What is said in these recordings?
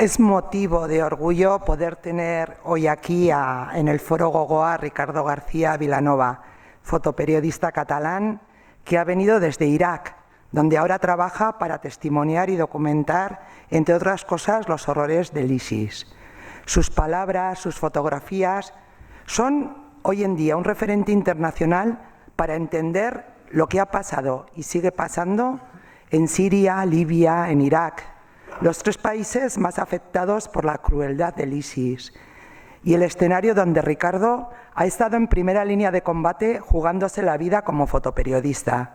Es motivo de orgullo poder tener hoy aquí en el Foro Gogoa a Ricardo García Vilanova, fotoperiodista catalán que ha venido desde Irak, donde ahora trabaja para testimoniar y documentar, entre otras cosas, los horrores del ISIS. Sus palabras, sus fotografías son hoy en día un referente internacional para entender lo que ha pasado y sigue pasando en Siria, Libia, en Irak, los tres países más afectados por la crueldad del ISIS, y el escenario donde Ricardo ha estado en primera línea de combate jugándose la vida como fotoperiodista.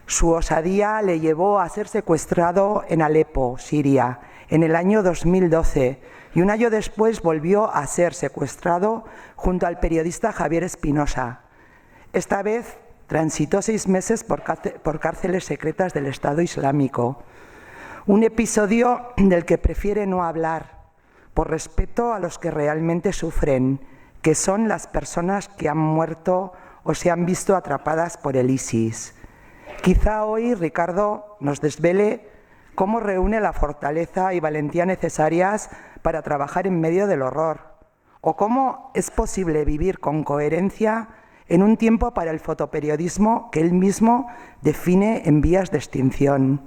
Su osadía le llevó a ser secuestrado en Alepo, Siria, en el año 2012, y un año después volvió a ser secuestrado junto al periodista Javier Espinosa. Esta vez transitó 6 meses por cárceles secretas del Estado Islámico. Un episodio del que prefiere no hablar, por respeto a los que realmente sufren, que son las personas que han muerto o se han visto atrapadas por el ISIS. Quizá hoy Ricardo nos desvele cómo reúne la fortaleza y valentía necesarias para trabajar en medio del horror, o cómo es posible vivir con coherencia en un tiempo para el fotoperiodismo que él mismo define en vías de extinción.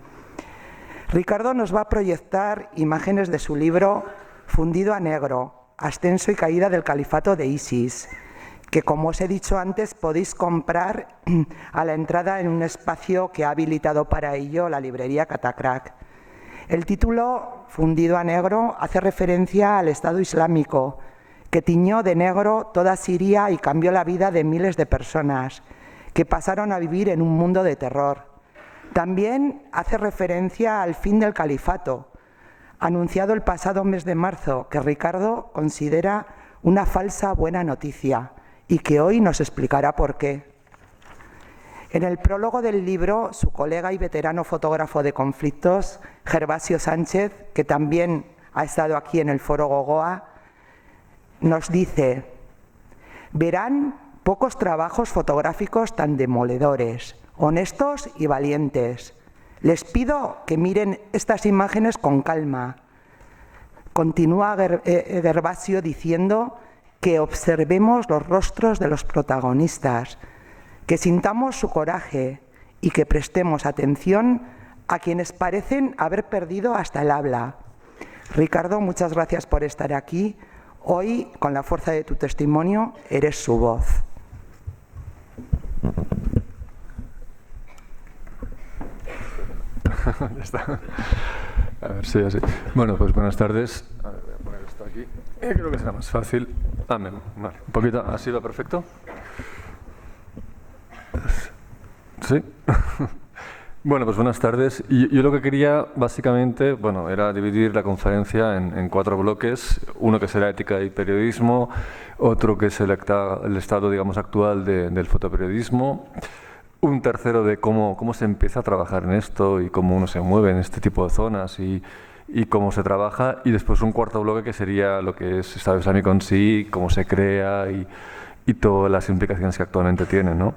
Ricardo nos va a proyectar imágenes de su libro Fundido a Negro, Ascenso y Caída del Califato de ISIS, que, como os he dicho antes, podéis comprar a la entrada en un espacio que ha habilitado para ello la librería Catacrac. El título, Fundido a Negro, hace referencia al Estado Islámico, que tiñó de negro toda Siria y cambió la vida de miles de personas, que pasaron a vivir en un mundo de terror. También hace referencia al fin del califato, anunciado el pasado mes de marzo, que Ricardo considera una falsa buena noticia y que hoy nos explicará por qué. En el prólogo del libro, su colega y veterano fotógrafo de conflictos, Gervasio Sánchez, que también ha estado aquí en el Foro Gogoa, nos dice: verán pocos trabajos fotográficos tan demoledores, honestos y valientes. Les pido que miren estas imágenes con calma. Continúa Gervasio diciendo que observemos los rostros de los protagonistas, que sintamos su coraje y que prestemos atención a quienes parecen haber perdido hasta el habla. Ricardo, muchas gracias por estar aquí. Hoy, con la fuerza de tu testimonio, eres su voz. Ya está. A ver, sí, así. Bueno, pues buenas tardes. A ver, voy a poner esto aquí. Creo que será más fácil. Vale, un poquito. ¿Así va perfecto? Sí. Bueno, pues buenas tardes. Yo lo que quería, básicamente, bueno, era dividir la conferencia en 4 bloques. Uno que será ética y periodismo, otro que es el estado, digamos, actual del fotoperiodismo, un tercero de cómo se empieza a trabajar en esto y cómo uno se mueve en este tipo de zonas y cómo se trabaja, y después un cuarto bloque que sería lo que es Estado Islámico en sí, cómo se crea y todas las implicaciones que actualmente tiene, ¿no?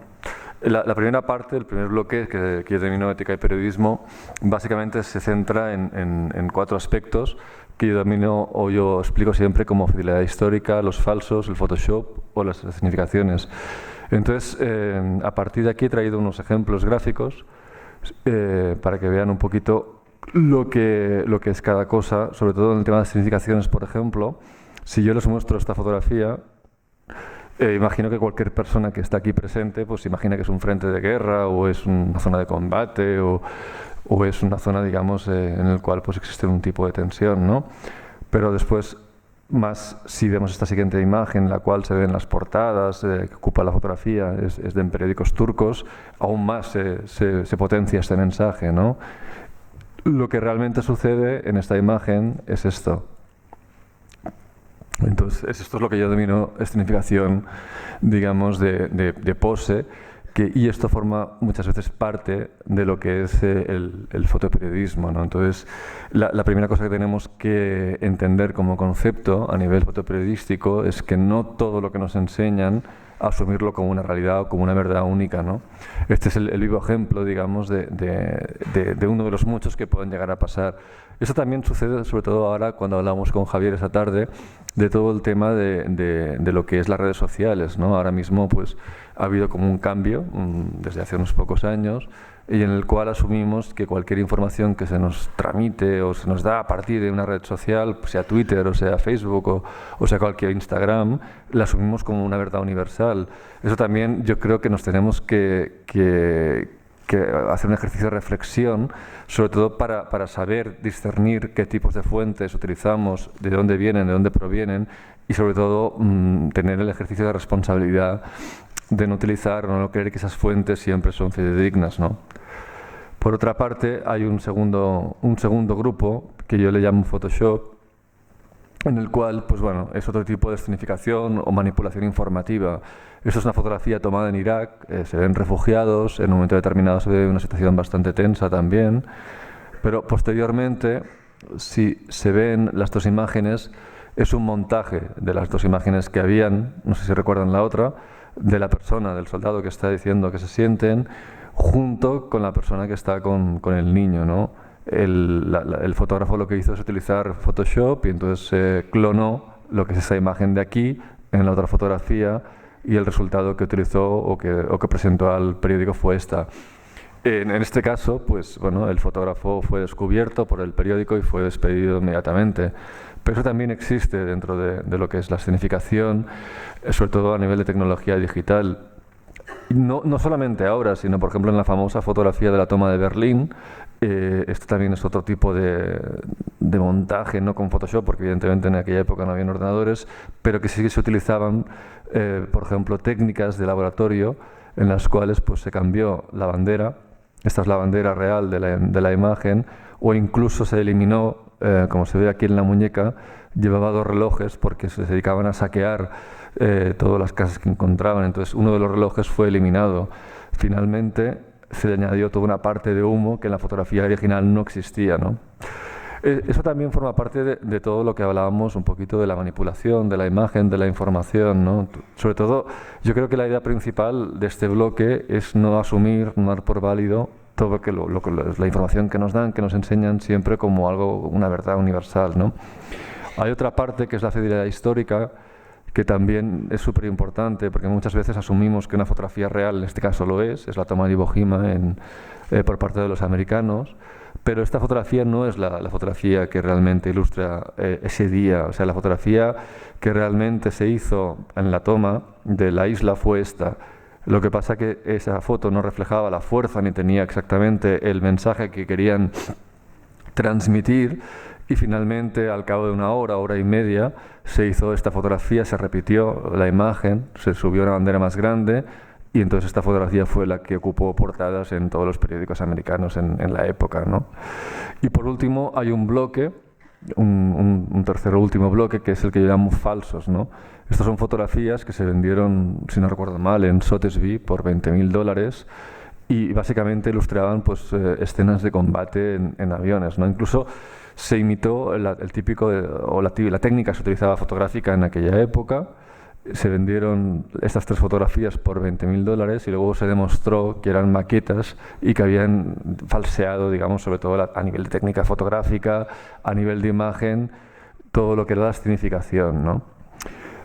La primera parte, el primer bloque, que yo denomino ética y periodismo, básicamente se centra en 4 aspectos que yo domino o yo explico siempre como fidelidad histórica, los falsos, el Photoshop o las significaciones. Entonces, a partir de aquí he traído unos ejemplos gráficos para que vean un poquito lo que es cada cosa, sobre todo en el tema de significaciones. Por ejemplo, si yo les muestro esta fotografía, imagino que cualquier persona que está aquí presente pues imagina que es un frente de guerra o es una zona de combate o es una zona, digamos, en el cual pues existe un tipo de tensión, ¿no? Pero después, más si vemos esta siguiente imagen, la cual se ven las portadas que ocupa la fotografía, es de periódicos turcos, aún más se potencia este mensaje, ¿no? Lo que realmente sucede en esta imagen es esto. Entonces, esto es lo que yo denomino escenificación, digamos, de pose, y esto forma muchas veces parte de lo que es el fotoperiodismo, ¿no? Entonces, la primera cosa que tenemos que entender como concepto a nivel fotoperiodístico es que no todo lo que nos enseñan asumirlo como una realidad o como una verdad única, ¿no? Este es el vivo ejemplo, digamos, de uno de los muchos que pueden llegar a pasar. Eso también sucede sobre todo ahora cuando hablamos con Javier esa tarde de todo el tema de lo que es las redes sociales, ¿no? Ahora mismo pues ha habido como un cambio desde hace unos pocos años y en el cual asumimos que cualquier información que se nos tramite o se nos da a partir de una red social, sea Twitter o sea Facebook o sea cualquier Instagram, la asumimos como una verdad universal. Eso también yo creo que nos tenemos que hacer un ejercicio de reflexión, sobre todo para saber discernir qué tipos de fuentes utilizamos, de dónde vienen, de dónde provienen y sobre todo tener el ejercicio de responsabilidad de no utilizar o no creer que esas fuentes siempre son fidedignas, ¿no? Por otra parte, hay un segundo grupo que yo le llamo Photoshop, en el cual, pues bueno, es otro tipo de escenificación o manipulación informativa. Esto es una fotografía tomada en Irak, se ven refugiados, en un momento determinado se ve una situación bastante tensa también, pero posteriormente, si se ven las dos imágenes, es un montaje de las dos imágenes que habían, no sé si recuerdan la otra, de la persona, del soldado que está diciendo que se sienten, junto con la persona que está con el niño, ¿no? El fotógrafo lo que hizo es utilizar Photoshop y entonces clonó lo que es esa imagen de aquí en la otra fotografía y el resultado que utilizó o que presentó al periódico fue esta. En este caso, pues bueno, el fotógrafo fue descubierto por el periódico y fue despedido inmediatamente. Pero eso también existe dentro de lo que es la escenificación, sobre todo a nivel de tecnología digital. No solamente ahora, sino por ejemplo en la famosa fotografía de la toma de Berlín. Esto también es otro tipo de montaje, no con Photoshop, porque evidentemente en aquella época no habían ordenadores, pero que sí que se utilizaban, por ejemplo, técnicas de laboratorio en las cuales pues, se cambió la bandera. Esta es la bandera real de la imagen, o incluso se eliminó, como se ve aquí en la muñeca, llevaba dos relojes porque se dedicaban a saquear todas las casas que encontraban. Entonces uno de los relojes fue eliminado. Finalmente se le añadió toda una parte de humo que en la fotografía original no existía, ¿no? Eso también forma parte de todo lo que hablábamos un poquito de la manipulación, de la imagen, de la información, ¿no? Sobre todo, yo creo que la idea principal de este bloque es no asumir, no dar por válido todo la información que nos dan, que nos enseñan siempre como algo, una verdad universal, ¿no? Hay otra parte que es la fidelidad histórica, que también es súper importante, porque muchas veces asumimos que una fotografía real, en este caso lo es la toma de Iwo Jima por parte de los americanos, pero esta fotografía no es la fotografía que realmente ilustra ese día. O sea, la fotografía que realmente se hizo en la toma de la isla fue esta. Lo que pasa que esa foto no reflejaba la fuerza ni tenía exactamente el mensaje que querían transmitir. Y finalmente, al cabo de una hora y media, se hizo esta fotografía, se repitió la imagen, se subió una bandera más grande y entonces esta fotografía fue la que ocupó portadas en todos los periódicos americanos en la época, ¿no? Y por último, hay un bloque, un tercer último bloque, que es el que yo llamo falsos, ¿no? Estas son fotografías que se vendieron, si no recuerdo mal, en Sotheby's por $20.000 y básicamente ilustraban pues, escenas de combate en aviones, ¿no? Incluso se imitó la técnica que se utilizaba fotográfica en aquella época. Se vendieron estas tres fotografías por $20.000 y luego se demostró que eran maquetas y que habían falseado, digamos, sobre todo a nivel de técnica fotográfica, a nivel de imagen, todo lo que era la escenificación, ¿no?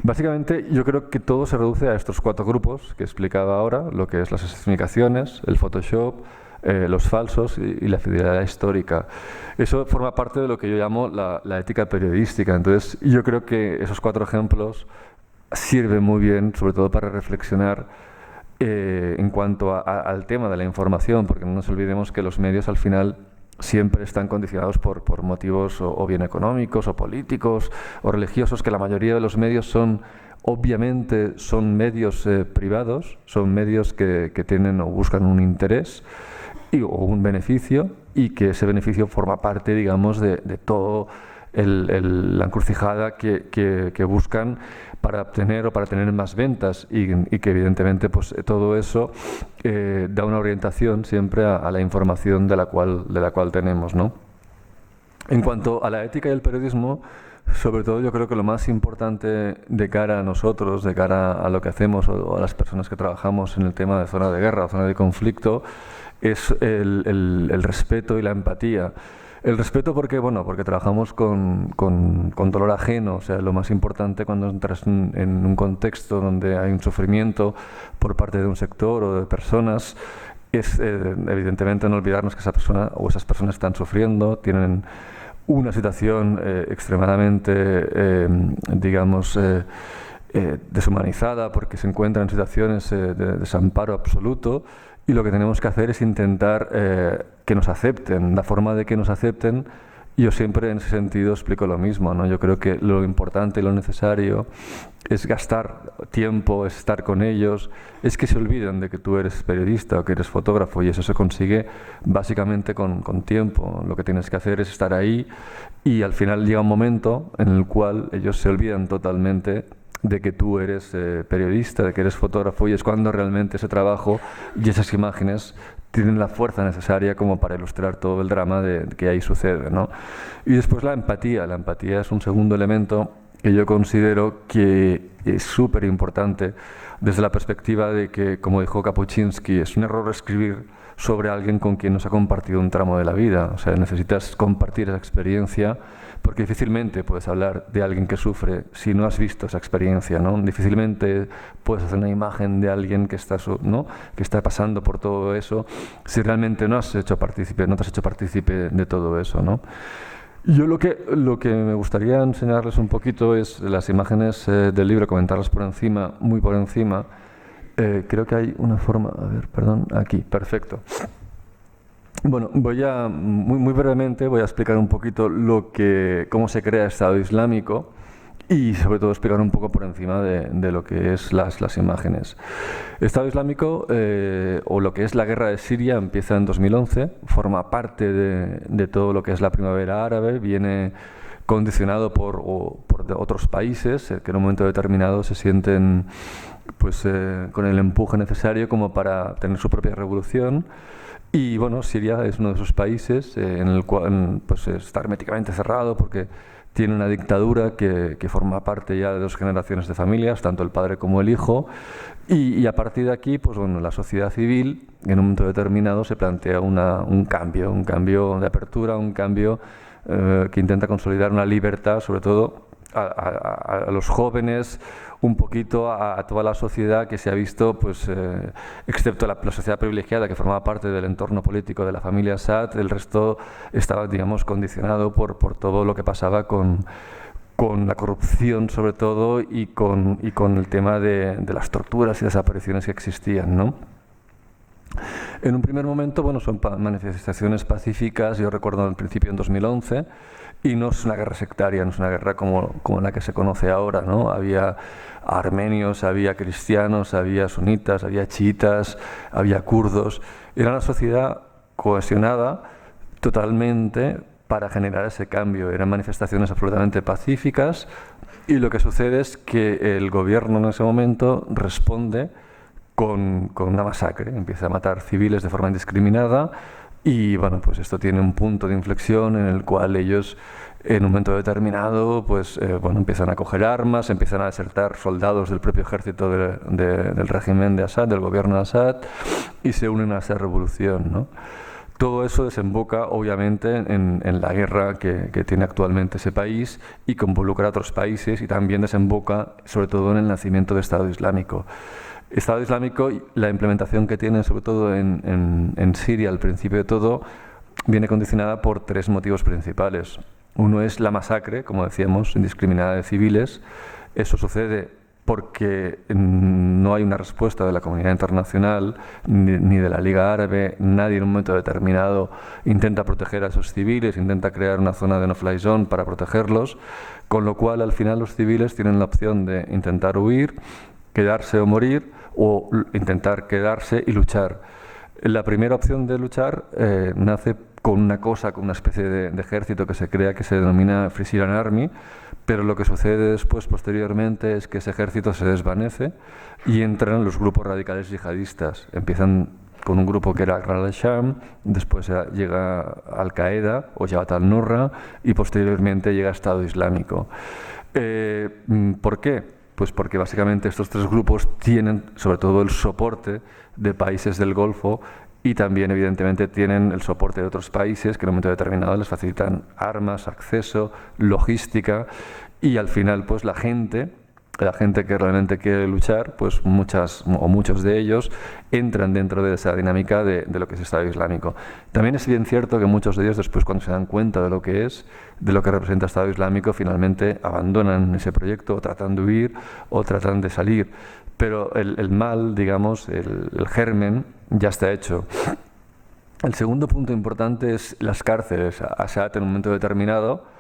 Básicamente yo creo que todo se reduce a estos cuatro grupos que explicaba ahora, lo que es las escenificaciones, el Photoshop, los falsos y la fidelidad histórica. Eso forma parte de lo que yo llamo la ética periodística. Entonces yo creo que esos cuatro ejemplos sirven muy bien, sobre todo para reflexionar en cuanto al tema de la información, porque no nos olvidemos que los medios al final siempre están condicionados por motivos o bien económicos o políticos o religiosos, que la mayoría de los medios obviamente son medios privados, son medios que tienen o buscan un interés o un beneficio, y que ese beneficio forma parte, digamos, de todo la encrucijada que buscan para obtener o para tener más ventas y que evidentemente pues todo eso da una orientación siempre a la información de la cual tenemos, ¿no? En cuanto a la ética y el periodismo, sobre todo yo creo que lo más importante de cara a nosotros, de cara a lo que hacemos o a las personas que trabajamos en el tema de zona de guerra o zona de conflicto, es el respeto y la empatía. El respeto porque, bueno, porque trabajamos con dolor ajeno, o sea, lo más importante cuando entras en un contexto donde hay un sufrimiento por parte de un sector o de personas es evidentemente no olvidarnos que esa persona o esas personas están sufriendo, tienen una situación extremadamente, digamos, deshumanizada porque se encuentran en situaciones de desamparo absoluto, y lo que tenemos que hacer es intentar que nos acepten. La forma de que nos acepten, yo siempre en ese sentido explico lo mismo, ¿no? Yo creo que lo importante y lo necesario es gastar tiempo, es estar con ellos, es que se olviden de que tú eres periodista o que eres fotógrafo, y eso se consigue básicamente con tiempo. Lo que tienes que hacer es estar ahí, y al final llega un momento en el cual ellos se olvidan totalmente de que tú eres periodista, de que eres fotógrafo, y es cuando realmente ese trabajo y esas imágenes tienen la fuerza necesaria como para ilustrar todo el drama que ahí sucede, ¿no? Y después la empatía es un segundo elemento que yo considero que es súper importante desde la perspectiva de que, como dijo Kapuscinski, es un error escribir sobre alguien con quien no se ha compartido un tramo de la vida. O sea, necesitas compartir esa experiencia, porque difícilmente puedes hablar de alguien que sufre si no has visto esa experiencia, ¿no? Difícilmente puedes hacer una imagen de alguien que está, ¿no?, que está pasando por todo eso si realmente no te has hecho partícipe de todo eso, ¿no? Yo lo que me gustaría enseñarles un poquito es las imágenes del libro, comentarlas por encima, muy por encima. Creo que hay una forma, a ver, perdón, aquí, perfecto. Bueno, muy brevemente voy a explicar un poquito cómo se crea Estado Islámico, y sobre todo explicar un poco por encima de lo que es las imágenes. Estado Islámico, o lo que es la guerra de Siria, empieza en 2011, forma parte de todo lo que es la primavera árabe, viene condicionado por otros países que en un momento determinado se sienten pues, con el empuje necesario como para tener su propia revolución. Y bueno, Siria es uno de esos países en el cual pues, está herméticamente cerrado porque tiene una dictadura que forma parte ya de 2 generaciones de familias, tanto el padre como el hijo, y a partir de aquí, pues bueno, la sociedad civil en un momento determinado se plantea un cambio de apertura, un cambio que intenta consolidar una libertad, sobre todo a los jóvenes, un poquito a toda la sociedad que se ha visto, pues, excepto la sociedad privilegiada que formaba parte del entorno político de la familia Assad, el resto estaba, digamos, condicionado por todo lo que pasaba con la corrupción, sobre todo, y con el tema de las torturas y desapariciones que existían, ¿no? En un primer momento, bueno, son manifestaciones pacíficas, yo recuerdo al principio en 2011, y no es una guerra sectaria, no es una guerra como la que se conoce ahora, ¿no? Había armenios, había cristianos, había sunitas, había chiitas, había kurdos. Era una sociedad cohesionada totalmente para generar ese cambio. Eran manifestaciones absolutamente pacíficas, y lo que sucede es que el gobierno en ese momento responde con una masacre, empieza a matar civiles de forma indiscriminada, y bueno, pues esto tiene un punto de inflexión en el cual ellos en un momento determinado pues bueno, empiezan a coger armas, empiezan a desertar soldados del propio ejército del régimen de Assad, del gobierno de Assad, y se unen a esa revolución, ¿no? Todo eso desemboca obviamente en la guerra que tiene actualmente ese país y que involucra a otros países, y también desemboca sobre todo en el nacimiento del Estado Islámico. Estado Islámico, la implementación que tiene sobre todo en Siria al principio de todo, viene condicionada por 3 motivos principales. Uno es la masacre, como decíamos, indiscriminada de civiles. Eso sucede porque no hay una respuesta de la comunidad internacional ni de la Liga Árabe. Nadie en un momento determinado intenta proteger a esos civiles, intenta crear una zona de no-fly zone para protegerlos, con lo cual al final los civiles tienen la opción de intentar huir, quedarse o morir, o intentar quedarse y luchar. La primera opción de luchar nace con una especie de ejército que se crea, que se denomina Free Syrian Army, pero lo que sucede después, posteriormente, es que ese ejército se desvanece y entran los grupos radicales yihadistas. Empiezan con un grupo que era al-Sham, después llega Al-Qaeda o Jabhat al-Nusra, y posteriormente llega Estado Islámico. ¿Por qué? Pues porque básicamente estos 3 grupos tienen sobre todo el soporte de países del Golfo y también evidentemente tienen el soporte de otros países que en un momento determinado les facilitan armas, acceso, logística, y al final pues la gente que realmente quiere luchar, pues muchos de ellos entran dentro de esa dinámica de lo que es Estado Islámico. También es bien cierto que muchos de ellos después, cuando se dan cuenta de lo que representa Estado Islámico, finalmente abandonan ese proyecto o tratan de huir o tratan de salir. Pero el mal, digamos, el germen ya está hecho. El segundo punto importante es las cárceles. Assad en un momento determinado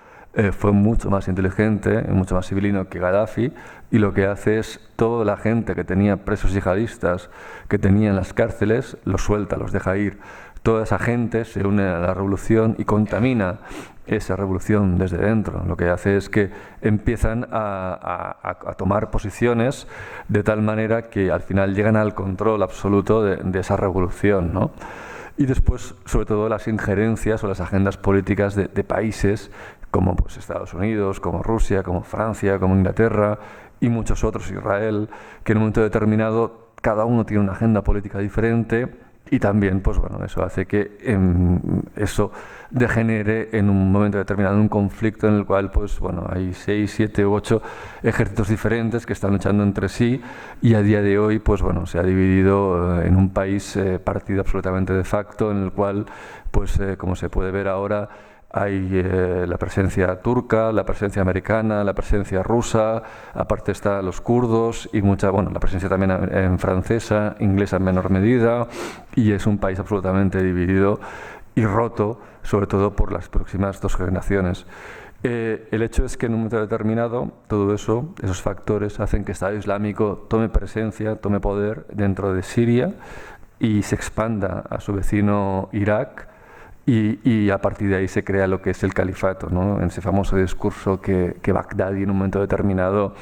fue mucho más inteligente, mucho más civilino que Gaddafi, y lo que hace es toda la gente que tenía presos yihadistas que tenía en las cárceles, los suelta, los deja ir. Toda esa gente se une a la revolución y contamina esa revolución desde dentro. Lo que hace es que empiezan a tomar posiciones de tal manera que al final llegan al control absoluto de esa revolución, ¿no? Y después, sobre todo, las injerencias o las agendas políticas de países como pues, Estados Unidos, como Rusia, como Francia, como Inglaterra y muchos otros, Israel, que en un momento determinado cada uno tiene una agenda política diferente, y también pues, bueno, eso hace que eso degenere en un momento determinado un conflicto en el cual pues, bueno, hay 6, 7 u 8 ejércitos diferentes que están luchando entre sí, y a día de hoy pues, bueno, se ha dividido en un país partido absolutamente de facto, en el cual, pues, como se puede ver ahora, hay la presencia turca, la presencia americana, la presencia rusa, aparte están los kurdos y la presencia también en francesa, inglesa en menor medida, y es un país absolutamente dividido y roto, sobre todo por las próximas 2 generaciones. El hecho es que en un momento determinado todo eso, esos factores, hacen que el Estado Islámico tome presencia, tome poder dentro de Siria y se expanda a su vecino Irak. Y a partir de ahí se crea lo que es el califato, ¿no? En ese famoso discurso que Bagdadi en un momento determinado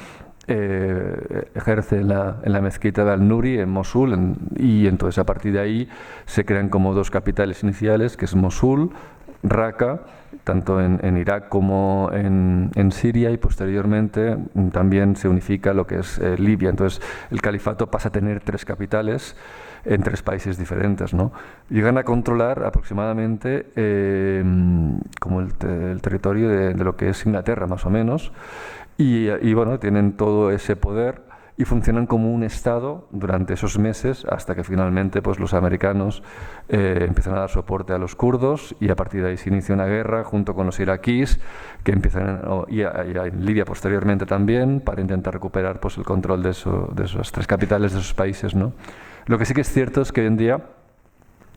ejerce en la mezquita de Al-Nuri, en Mosul, y entonces a partir de ahí se crean como 2 capitales iniciales, que es Mosul, Raqqa, tanto en Irak como en Siria, y posteriormente también se unifica lo que es Libia. Entonces el califato pasa a tener 3 capitales en 3 países diferentes, ¿no? Llegan a controlar aproximadamente como el territorio de lo que es Inglaterra, más o menos, y bueno, tienen todo ese poder y funcionan como un Estado durante esos meses hasta que finalmente pues, los americanos empiezan a dar soporte a los kurdos, y a partir de ahí se inicia una guerra junto con los iraquíes que empiezan, y en Libia posteriormente también, para intentar recuperar pues, el control de esas 3 capitales de esos países, ¿no? Lo que sí que es cierto es que hoy en día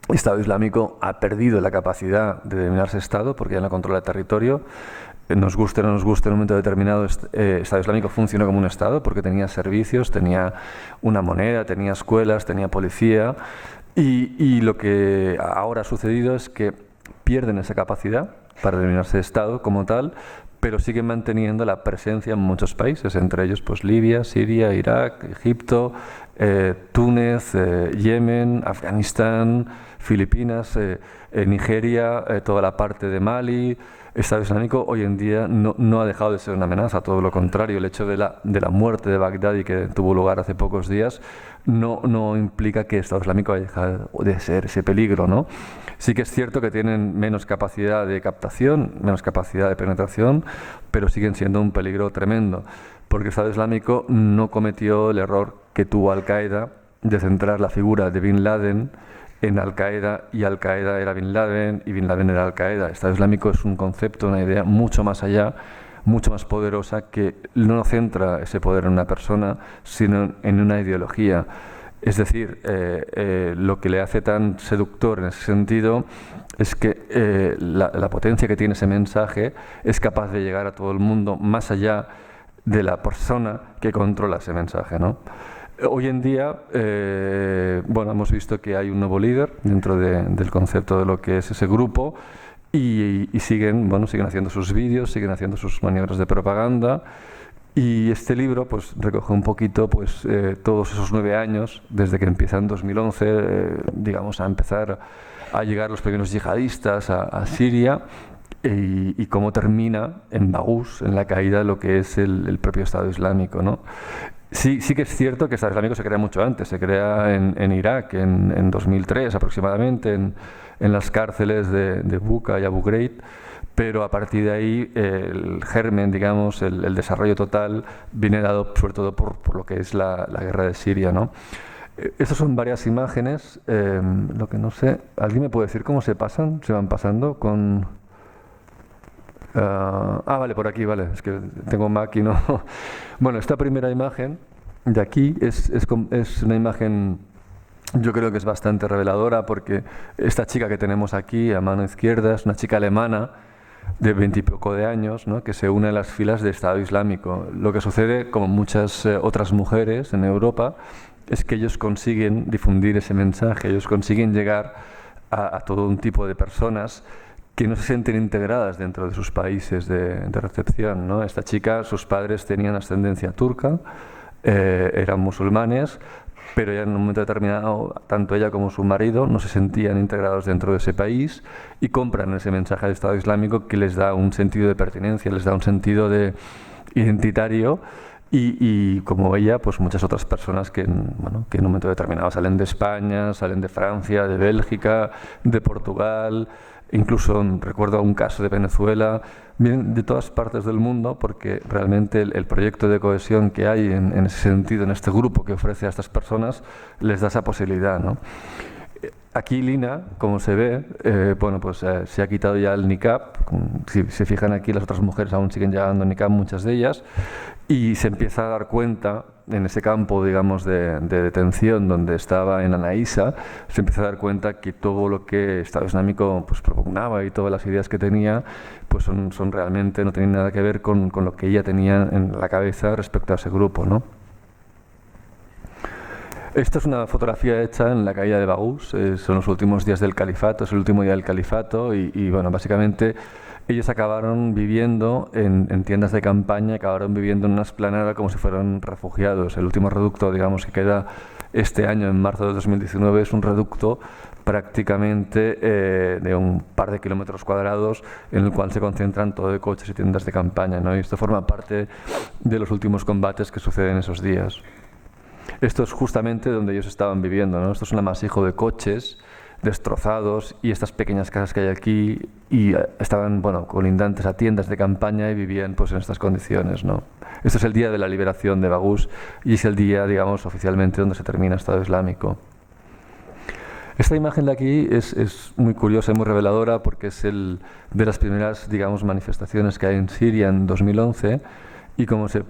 el Estado Islámico ha perdido la capacidad de denominarse Estado porque ya no controla el territorio. Nos guste o no nos guste, en un momento determinado Estado Islámico funcionó como un Estado porque tenía servicios, tenía una moneda, tenía escuelas, tenía policía, y lo que ahora ha sucedido es que pierden esa capacidad para denominarse Estado como tal, pero siguen manteniendo la presencia en muchos países, entre ellos pues Libia, Siria, Irak, Egipto, Túnez, Yemen, Afganistán, Filipinas, Nigeria, toda la parte de Mali. El Estado Islámico hoy en día no ha dejado de ser una amenaza, todo lo contrario. El hecho de la muerte de Bagdadi, que tuvo lugar hace pocos días, no implica que el Estado Islámico haya dejado de ser ese peligro, ¿no? Sí que es cierto que tienen menos capacidad de captación, menos capacidad de penetración, pero siguen siendo un peligro tremendo, porque el Estado Islámico no cometió el error que tuvo Al-Qaeda de centrar la figura de Bin Laden en Al-Qaeda, y Al-Qaeda era Bin Laden y Bin Laden era Al-Qaeda. El Estado Islámico es un concepto, una idea mucho más allá, mucho más poderosa, que no centra ese poder en una persona, sino en una ideología. Es decir, lo que le hace tan seductor en ese sentido es que la potencia que tiene ese mensaje es capaz de llegar a todo el mundo más allá de la persona que controla ese mensaje, ¿no? Hoy en día, hemos visto que hay un nuevo líder dentro del concepto de lo que es ese grupo, y siguen haciendo sus vídeos, siguen haciendo sus maniobras de propaganda. Y este libro pues recoge un poquito pues todos esos 9 años, desde que empieza en 2011, a empezar a llegar los primeros yihadistas a Siria, y cómo termina en Baghouz, en la caída de lo que es el propio Estado Islámico, ¿no? Sí, sí que es cierto que Estado Islámico se crea mucho antes, se crea en Irak en 2003 aproximadamente, en las cárceles de Buqa y Abu Ghraib, pero a partir de ahí el germen, digamos, el desarrollo total viene dado sobre todo por lo que es la guerra de Siria, ¿no? Estas son varias imágenes, lo que no sé, ¿alguien me puede decir cómo se pasan? ¿Se van pasando con...? Vale, por aquí, vale, es que tengo Mac y no... Bueno, esta primera imagen de aquí es una imagen, yo creo que es bastante reveladora, porque esta chica que tenemos aquí a mano izquierda es una chica alemana de 20 y poco de años, ¿no?, que se une a las filas del Estado Islámico. Lo que sucede, como muchas otras mujeres en Europa, es que ellos consiguen difundir ese mensaje, ellos consiguen llegar a todo un tipo de personas que no se sienten integradas dentro de sus países de recepción, ¿no? Esta chica, sus padres tenían ascendencia turca, eran musulmanes, pero ya en un momento determinado, tanto ella como su marido no se sentían integrados dentro de ese país y compran ese mensaje del Estado Islámico que les da un sentido de pertenencia, les da un sentido de identitario. Y como ella, pues muchas otras personas que en un momento determinado salen de España, salen de Francia, de Bélgica, de Portugal, incluso recuerdo un caso de Venezuela, vienen de todas partes del mundo porque realmente el proyecto de cohesión que hay en ese sentido, en este grupo que ofrece a estas personas, les da esa posibilidad, ¿no? Aquí Lina, como se ve, bueno, pues se ha quitado ya el niqab. Si se fijan aquí, las otras mujeres aún siguen llevando niqab, muchas de ellas, y se empieza a dar cuenta en ese campo, digamos, de detención donde estaba en Anaísa, se empieza a dar cuenta que todo lo que Estado Islámico pues propugnaba y todas las ideas que tenía pues son realmente, no tienen nada que ver con lo que ella tenía en la cabeza respecto a ese grupo, ¿no? Esta es una fotografía hecha en la caída de Baghouz, son los últimos días del califato, es el último día del califato y bueno, básicamente ellos acabaron viviendo en tiendas de campaña, acabaron viviendo en una explanada como si fueran refugiados. El último reducto, digamos, que queda este año, en marzo de 2019, es un reducto prácticamente de un par de kilómetros cuadrados en el cual se concentran todo de coches y tiendas de campaña, ¿no? Y esto forma parte de los últimos combates que suceden esos días. Esto es justamente donde ellos estaban viviendo, ¿no? Esto es un amasijo de coches destrozados y estas pequeñas casas que hay aquí y estaban, bueno, colindantes a tiendas de campaña y vivían pues en estas condiciones, ¿no? Esto es el día de la liberación de Baghouz y es el día, digamos, oficialmente donde se termina el Estado Islámico. Esta imagen de aquí es muy curiosa y muy reveladora porque es de las primeras, digamos, manifestaciones que hay en Siria en 2011. Y como se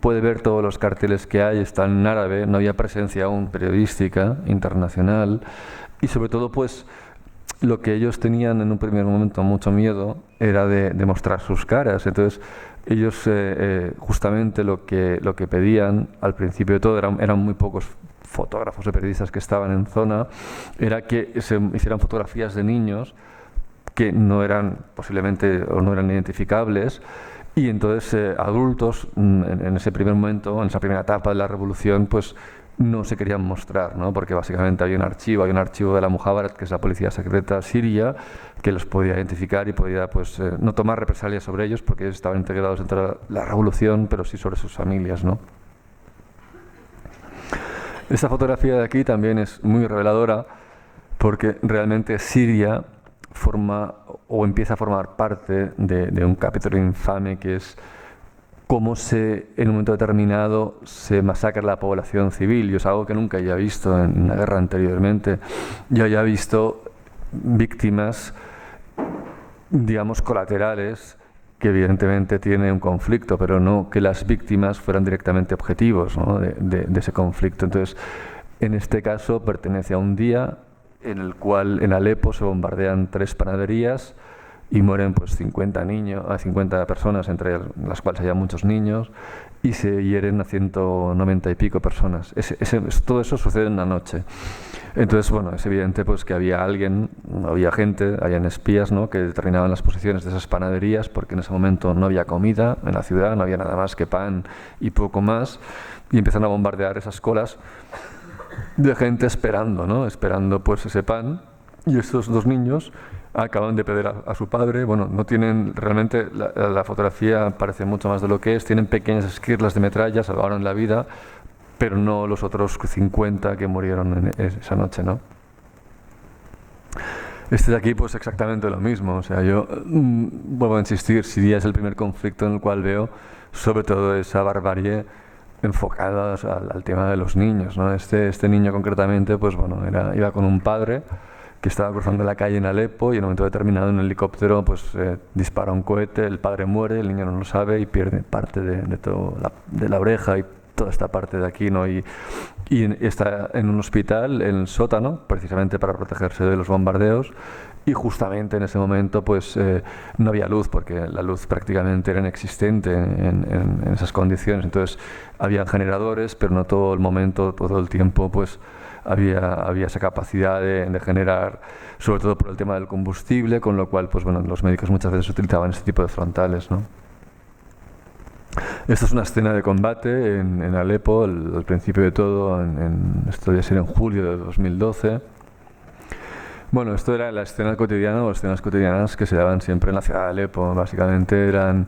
puede ver, todos los carteles que hay están en árabe, no había presencia aún periodística internacional y sobre todo pues lo que ellos tenían en un primer momento mucho miedo era de mostrar sus caras. Entonces ellos justamente lo que pedían al principio de todo eran muy pocos fotógrafos o periodistas que estaban en zona, era que se hicieran fotografías de niños que no eran posiblemente o no eran identificables. Y entonces adultos en ese primer momento, en esa primera etapa de la revolución, pues no se querían mostrar, ¿no? Porque básicamente había un archivo de la Mujavarat, que es la policía secreta siria, que los podía identificar y podía pues no tomar represalias sobre ellos porque ellos estaban integrados dentro de la revolución, pero sí sobre sus familias, ¿no? Esta fotografía de aquí también es muy reveladora porque realmente Siria forma o empieza a formar parte de un capítulo infame que es cómo en un momento determinado se masacra la población civil. Y es algo que nunca había visto en una guerra anteriormente. Yo había visto víctimas, digamos, colaterales, que evidentemente tiene un conflicto, pero no que las víctimas fueran directamente objetivos, ¿no?, de ese conflicto. Entonces, en este caso pertenece a un día en el cual en Alepo se bombardean 3 panaderías y mueren pues 50 personas, entre las cuales hay muchos niños, y se hieren a 190 y pico personas. Todo eso sucede en una noche. Entonces, bueno, es evidente pues que había gente, habían espías, ¿no?, que determinaban las posiciones de esas panaderías porque en ese momento no había comida en la ciudad, no había nada más que pan y poco más, y empiezan a bombardear esas colas de gente esperando, ¿no? Esperando pues ese pan, y estos 2 niños acaban de perder a su padre. Bueno, no tienen realmente, la fotografía parece mucho más de lo que es, tienen pequeñas esquirlas de metralla, salvaron la vida, pero no los otros 50 que murieron en esa noche, ¿no? Este de aquí, pues exactamente lo mismo. O sea, yo vuelvo a insistir, Siria es el primer conflicto en el cual veo sobre todo esa barbarie enfocada al tema de los niños, ¿no? Este niño concretamente, pues bueno, iba con un padre que estaba cruzando la calle en Alepo y en un momento determinado un helicóptero pues dispara un cohete, el padre muere, el niño no lo sabe y pierde parte de la oreja y toda esta parte de aquí, ¿no? Y está en un hospital, en el sótano, precisamente para protegerse de los bombardeos, y justamente en ese momento pues no había luz, porque la luz prácticamente era inexistente en esas condiciones. Entonces habían generadores, pero no todo el momento, todo el tiempo pues había esa capacidad de generar, sobre todo por el tema del combustible, con lo cual pues bueno, los médicos muchas veces utilizaban este tipo de frontales, ¿no? Esta es una escena de combate en Alepo, al principio de todo, esto debe ser en julio de 2012. Bueno, esto era la escena cotidiana o escenas cotidianas que se daban siempre en la ciudad de Alepo. Básicamente eran,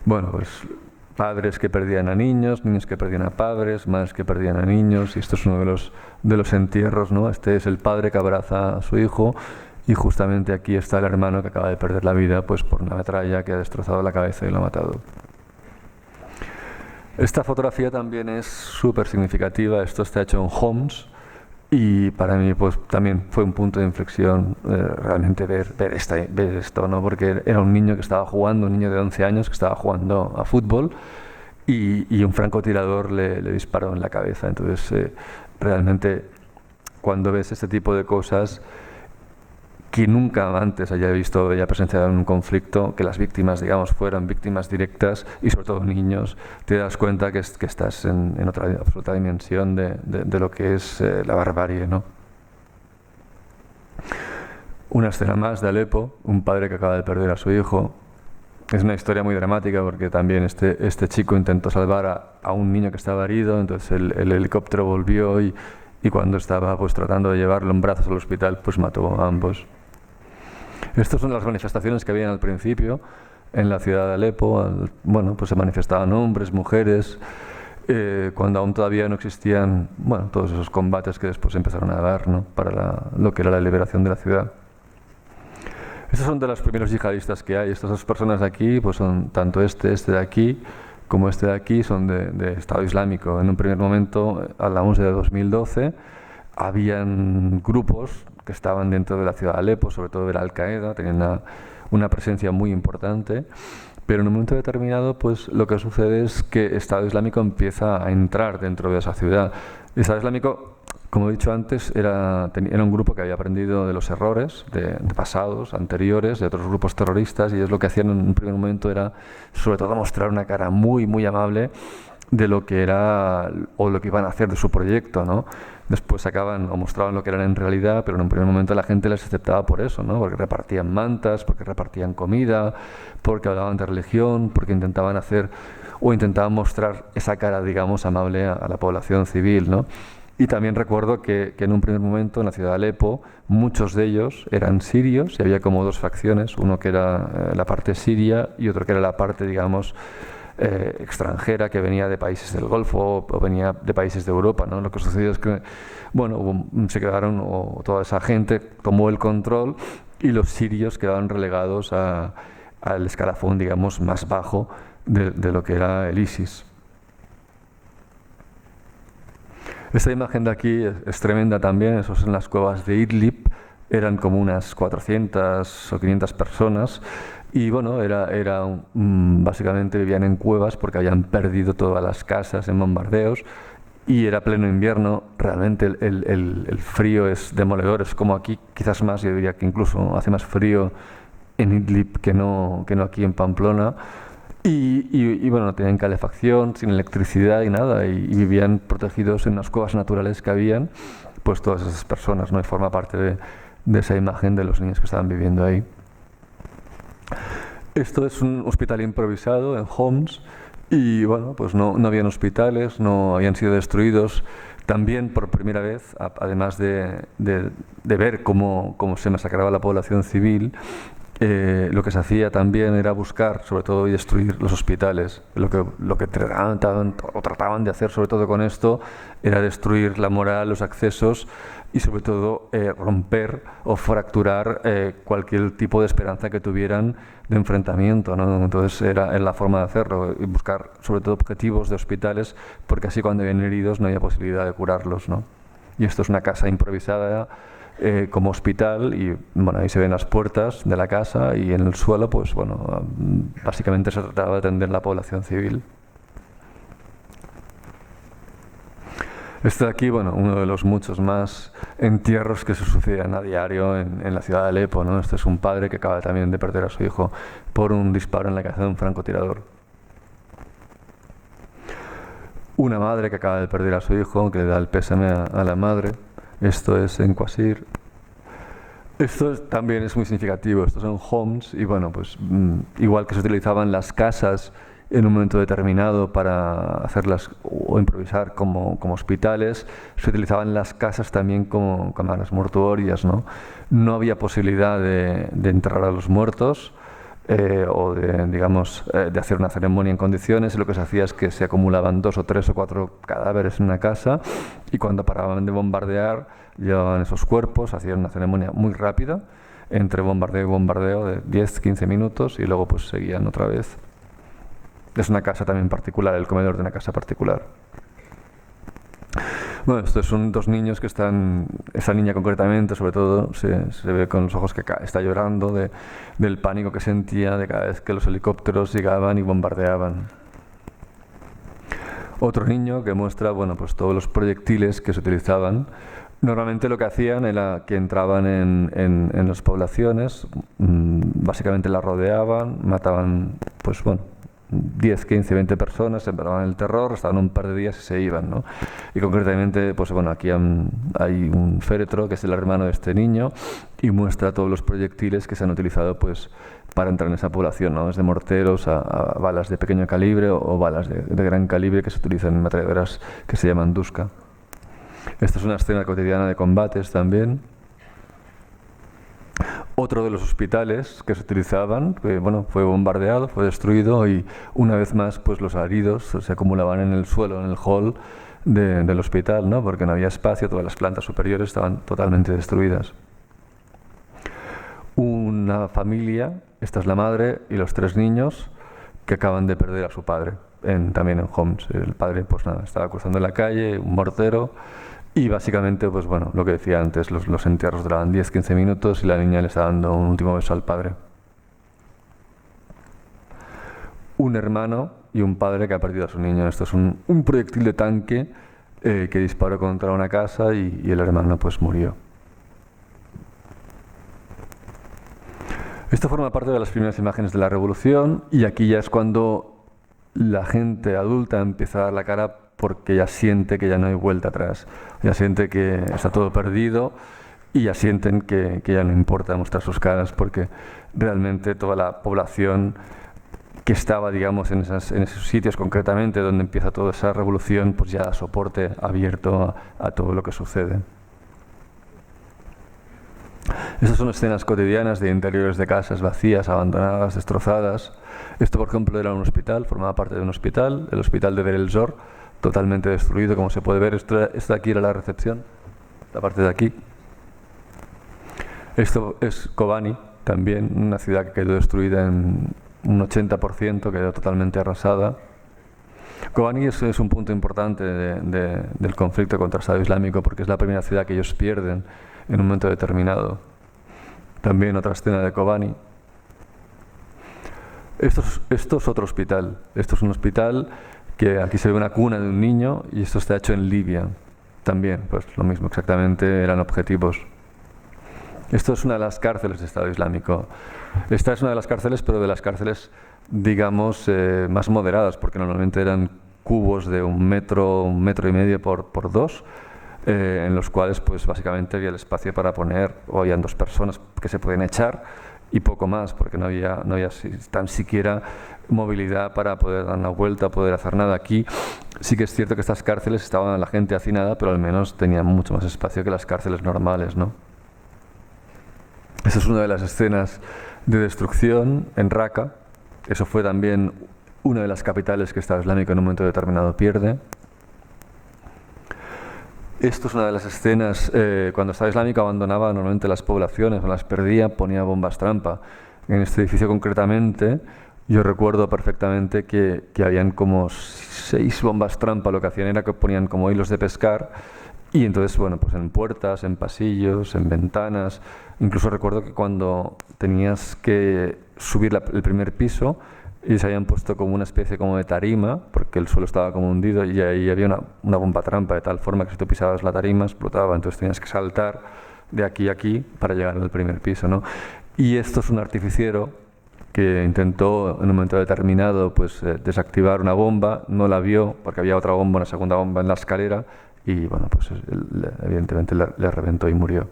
bueno, pues padres que perdían a niños, niños que perdían a padres, madres que perdían a niños, y esto es uno de los entierros, ¿no? Este es el padre que abraza a su hijo, y justamente aquí está el hermano que acaba de perder la vida pues por una metralla que ha destrozado la cabeza y lo ha matado. Esta fotografía también es súper significativa. Esto está hecho en Homs y para mí pues también fue un punto de inflexión realmente ver esto, ¿no? Porque era un niño que estaba jugando, un niño de 11 años que estaba jugando a fútbol y un francotirador le disparó en la cabeza. Entonces realmente cuando ves este tipo de cosas, que nunca antes haya presenciado en un conflicto, que las víctimas, digamos, fueran víctimas directas y sobre todo niños, te das cuenta que estás en otra absoluta dimensión de lo que es la barbarie, ¿no? Una escena más de Alepo, un padre que acaba de perder a su hijo. Es una historia muy dramática porque también este chico intentó salvar a un niño que estaba herido, entonces el helicóptero volvió y cuando estaba pues tratando de llevarlo en brazos al hospital, pues mató a ambos. Estas son las manifestaciones que habían al principio en la ciudad de Alepo. Bueno, pues se manifestaban hombres, mujeres, cuando aún todavía no existían, bueno, todos esos combates que después empezaron a dar, ¿no? Para lo que era la liberación de la ciudad. Estos son de los primeros yihadistas que hay. Estas dos personas de aquí, pues son tanto este de aquí, como este de aquí, son de Estado Islámico. En un primer momento, hablamos de 2012, habían grupos que estaban dentro de la ciudad de Alepo, sobre todo de la Al-Qaeda, tenían una presencia muy importante, pero en un momento determinado pues lo que sucede es que Estado Islámico empieza a entrar dentro de esa ciudad. Estado Islámico, como he dicho antes, era un grupo que había aprendido de los errores de pasados, anteriores, de otros grupos terroristas, y ellos lo que hacían en un primer momento era sobre todo mostrar una cara muy, muy amable de lo que era o lo que iban a hacer de su proyecto, ¿no? Después sacaban o mostraban lo que eran en realidad, pero en un primer momento la gente les aceptaba por eso, ¿no? Porque repartían mantas, porque repartían comida, porque hablaban de religión, porque intentaban mostrar esa cara, digamos, amable a la población civil, ¿no? Y también recuerdo que en un primer momento en la ciudad de Alepo muchos de ellos eran sirios y había como dos facciones, uno que era la parte siria y otro que era la parte, digamos, extranjera, que venía de países del Golfo o venía de países de Europa, ¿no? Lo que sucedió es que, bueno, se quedaron, o toda esa gente tomó el control y los sirios quedaron relegados al escalafón, digamos, más bajo de lo que era el ISIS. Esta imagen de aquí es tremenda también. Eso son las cuevas de Idlib, eran como unas 400 o 500 personas. Y bueno, básicamente vivían en cuevas porque habían perdido todas las casas en bombardeos y era pleno invierno. Realmente el frío es demoledor, es como aquí, quizás más, yo diría que incluso hace más frío en Idlib que no aquí en Pamplona. Y bueno, no tenían calefacción, sin electricidad y nada, y vivían protegidos en unas cuevas naturales que habían, pues todas esas personas, ¿no? Y forma parte de esa imagen de los niños que estaban viviendo ahí. Esto es un hospital improvisado en Homs y bueno, pues no habían hospitales, no habían sido destruidos. También por primera vez, además de ver cómo se masacraba la población civil, lo que se hacía también era buscar, sobre todo, y destruir los hospitales. Lo que trataban de hacer, sobre todo con esto, era destruir la moral, los accesos y, sobre todo, romper o fracturar cualquier tipo de esperanza que tuvieran de enfrentamiento, ¿no? Entonces era la forma de hacerlo, y buscar, sobre todo, objetivos de hospitales, porque así cuando habían heridos no había posibilidad de curarlos, ¿no? Y esto es una casa improvisada como hospital, y bueno, ahí se ven las puertas de la casa, y en el suelo, pues bueno, básicamente se trataba de atender la población civil. Este de aquí, bueno, uno de los muchos más entierros que se suceden a diario en la ciudad de Alepo, ¿no? Este es un padre que acaba también de perder a su hijo por un disparo en la cabeza de un francotirador. Una madre que acaba de perder a su hijo, que le da el pésame a la madre. Esto es en Quasir. Esto también es muy significativo. Estos son homes, y bueno, pues igual que se utilizaban las casas en un momento determinado para hacerlas o improvisar como hospitales, se utilizaban las casas también como cámaras mortuorias, ¿no? No había posibilidad de enterrar a los muertos, o de, digamos, de hacer una ceremonia en condiciones, y lo que se hacía es que se acumulaban 2 o 3 o 4 cadáveres en una casa, y cuando paraban de bombardear llevaban esos cuerpos, hacían una ceremonia muy rápida entre bombardeo y bombardeo de 10-15 minutos, y luego pues seguían otra vez. Es una casa también particular, el comedor de una casa particular. Bueno, estos son 2 niños que están, esa niña concretamente, sobre todo, se ve con los ojos que está llorando del pánico que sentía de cada vez que los helicópteros llegaban y bombardeaban. Otro niño que muestra, bueno, pues todos los proyectiles que se utilizaban. Normalmente lo que hacían era que entraban en las poblaciones, básicamente las rodeaban, mataban, pues bueno, 10, 15, 20 personas, sembraban el terror, estaban un par de días y se iban, ¿no? Y concretamente, pues bueno, aquí hay un féretro que es el hermano de este niño, y muestra todos los proyectiles que se han utilizado pues para entrar en esa población, ¿no? Desde morteros a balas de pequeño calibre o balas de gran calibre que se utilizan en metralladoras que se llaman Duska. Esta es una escena cotidiana de combates también. Otro de los hospitales que se utilizaban, que bueno, fue bombardeado, fue destruido, y una vez más pues los heridos se acumulaban en el suelo, en el hall del hospital, ¿no? Porque no había espacio, todas las plantas superiores estaban totalmente destruidas. Una familia, esta es la madre y los 3 niños que acaban de perder a su padre, también en Homs. El padre pues nada, estaba cruzando la calle, un mortero. Y básicamente, pues bueno, lo que decía antes, los entierros duraban 10-15 minutos y la niña le está dando un último beso al padre. Un hermano y un padre que ha perdido a su niño. Esto es un proyectil de tanque que disparó contra una casa, y el hermano pues murió. Esto forma parte de las primeras imágenes de la revolución, y aquí ya es cuando la gente adulta empieza a dar la cara, porque ya siente que ya no hay vuelta atrás, ya siente que está todo perdido, y ya sienten que ya no importa mostrar sus caras, porque realmente toda la población que estaba, digamos, en esos sitios concretamente donde empieza toda esa revolución, pues ya da soporte abierto a todo lo que sucede. Estas son escenas cotidianas de interiores de casas vacías, abandonadas, destrozadas. Esto, por ejemplo, era un hospital, formaba parte de un hospital, el hospital de Deir el-Zor, totalmente destruido, como se puede ver. Esto de aquí era la recepción, la parte de aquí. Esto es Kobani, también una ciudad que quedó destruida en un 80%, quedó totalmente arrasada. Kobani es un punto importante del conflicto contra el Estado Islámico, porque es la primera ciudad que ellos pierden en un momento determinado. También otra escena de Kobani. Esto es otro hospital. Esto es un hospital que aquí se ve una cuna de un niño, y esto está hecho en Libia. También, pues lo mismo, exactamente, eran objetivos. Esto es una de las cárceles del Estado Islámico. Esta es una de las cárceles, pero de las cárceles, digamos, más moderadas, porque normalmente eran cubos de 1 metro, 1,5 metros por 2, en los cuales pues básicamente había el espacio para poner, o habían 2 personas que se pueden echar, y poco más, porque no había tan siquiera movilidad para poder dar una vuelta, poder hacer nada. Aquí sí que es cierto que estas cárceles estaban la gente hacinada, pero al menos tenían mucho más espacio que las cárceles normales, ¿no? Esta es una de las escenas de destrucción en Raqqa. Eso fue también una de las capitales que Estado Islámico en un momento determinado pierde. Esto es una de las escenas cuando Estado Islámico abandonaba normalmente las poblaciones o las perdía, ponía bombas trampa. En este edificio concretamente yo recuerdo perfectamente que habían como 6 bombas trampa. Lo que hacían era que ponían como hilos de pescar y entonces, bueno, pues en puertas, en pasillos, en ventanas. Incluso recuerdo que cuando tenías que subir el primer piso y se habían puesto como una especie como de tarima, porque el suelo estaba como hundido y ahí había una bomba trampa de tal forma que si tú pisabas la tarima explotaba, entonces tenías que saltar de aquí a aquí para llegar al primer piso, ¿no? Y esto es un artificiero que intentó en un momento determinado pues desactivar una bomba, no la vio porque había otra bomba, una segunda bomba en la escalera y bueno, pues evidentemente le reventó y murió.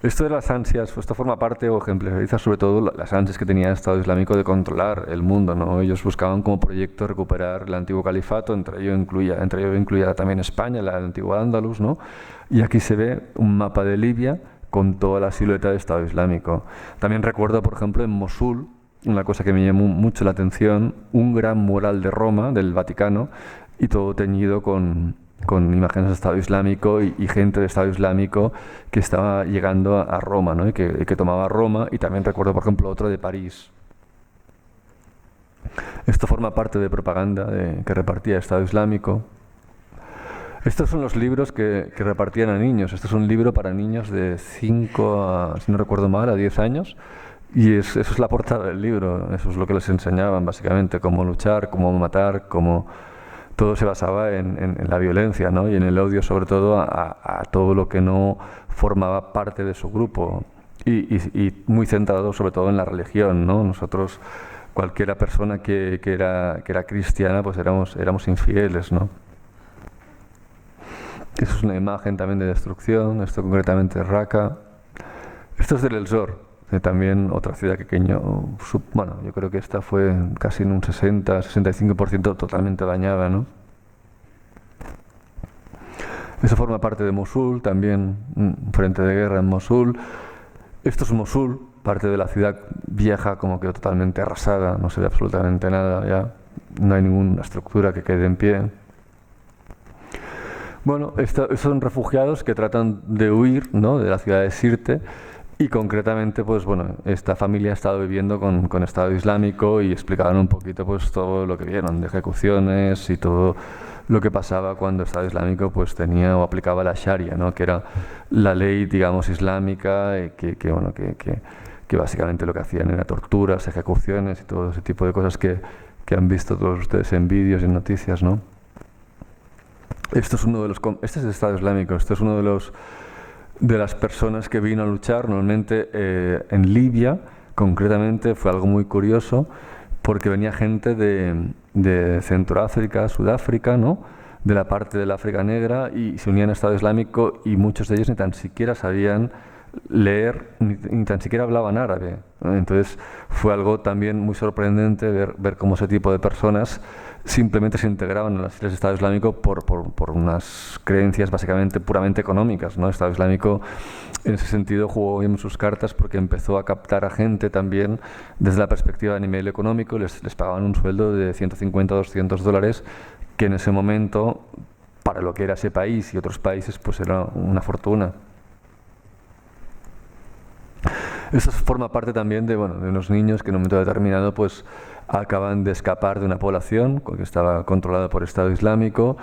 Esto de las ansias, esto forma parte o ejemplariza sobre todo las ansias que tenía el Estado Islámico de controlar el mundo, ¿no? Ellos buscaban como proyecto recuperar el antiguo califato, entre ello incluía también España, el antiguo Andalus, ¿no? Y aquí se ve un mapa de Libia con toda la silueta del Estado Islámico. También recuerdo, por ejemplo, en Mosul, una cosa que me llamó mucho la atención, un gran mural de Roma, del Vaticano, y todo teñido con imágenes del Estado Islámico y gente del Estado Islámico que estaba llegando a Roma, ¿no? y que tomaba Roma, y también recuerdo, por ejemplo, otro de París. Esto forma parte de propaganda que repartía el Estado Islámico. Estos son los libros que repartían a niños. Esto es un libro para niños de 5 a, si no recuerdo mal, a 10 años. Y eso es la portada del libro. Eso es lo que les enseñaban, básicamente, cómo luchar, cómo matar, cómo... Todo se basaba en la violencia, ¿no? Y en el odio, sobre todo, a todo lo que no formaba parte de su grupo. Y muy centrado, sobre todo, en la religión, ¿no? Nosotros, cualquiera persona que era cristiana, pues éramos infieles, ¿no? Eso es una imagen también de destrucción, esto concretamente es Raqqa. Esto es del El Zor, también otra ciudad pequeña. Bueno, yo creo que esta fue casi en un 60-65% totalmente dañada, ¿no? Eso forma parte de Mosul, también un frente de guerra en Mosul. Esto es Mosul, parte de la ciudad vieja, como que totalmente arrasada, no se ve absolutamente nada ya, no hay ninguna estructura que quede en pie. Bueno, estos son refugiados que tratan de huir, ¿no?, de la ciudad de Sirte, y concretamente, pues bueno, esta familia ha estado viviendo con Estado Islámico y explicaban un poquito pues todo lo que vieron de ejecuciones y todo lo que pasaba cuando Estado Islámico pues tenía o aplicaba la Sharia, ¿no?, que era la ley, digamos, islámica, que básicamente lo que hacían era torturas, ejecuciones y todo ese tipo de cosas que han visto todos ustedes en vídeos y en noticias, ¿no? Este es el Estado Islámico, esto es uno de las personas que vino a luchar normalmente en Libia. Concretamente fue algo muy curioso porque venía gente de Centroáfrica, Sudáfrica, ¿no?, de la parte del África Negra, y se unían al Estado Islámico, y muchos de ellos ni tan siquiera sabían leer, ni tan siquiera hablaban árabe, ¿no? Entonces fue algo también muy sorprendente ver cómo ese tipo de personas simplemente se integraban en las filas del Estado Islámico por unas creencias básicamente puramente económicas, ¿no? El Estado Islámico en ese sentido jugó bien sus cartas porque empezó a captar a gente también desde la perspectiva a nivel económico. Les pagaban un sueldo de 150 o 200 dólares, que en ese momento, para lo que era ese país y otros países, pues era una fortuna. Eso forma parte también de unos niños que en un momento determinado pues acaban de escapar de una población que estaba controlada por el Estado Islámico,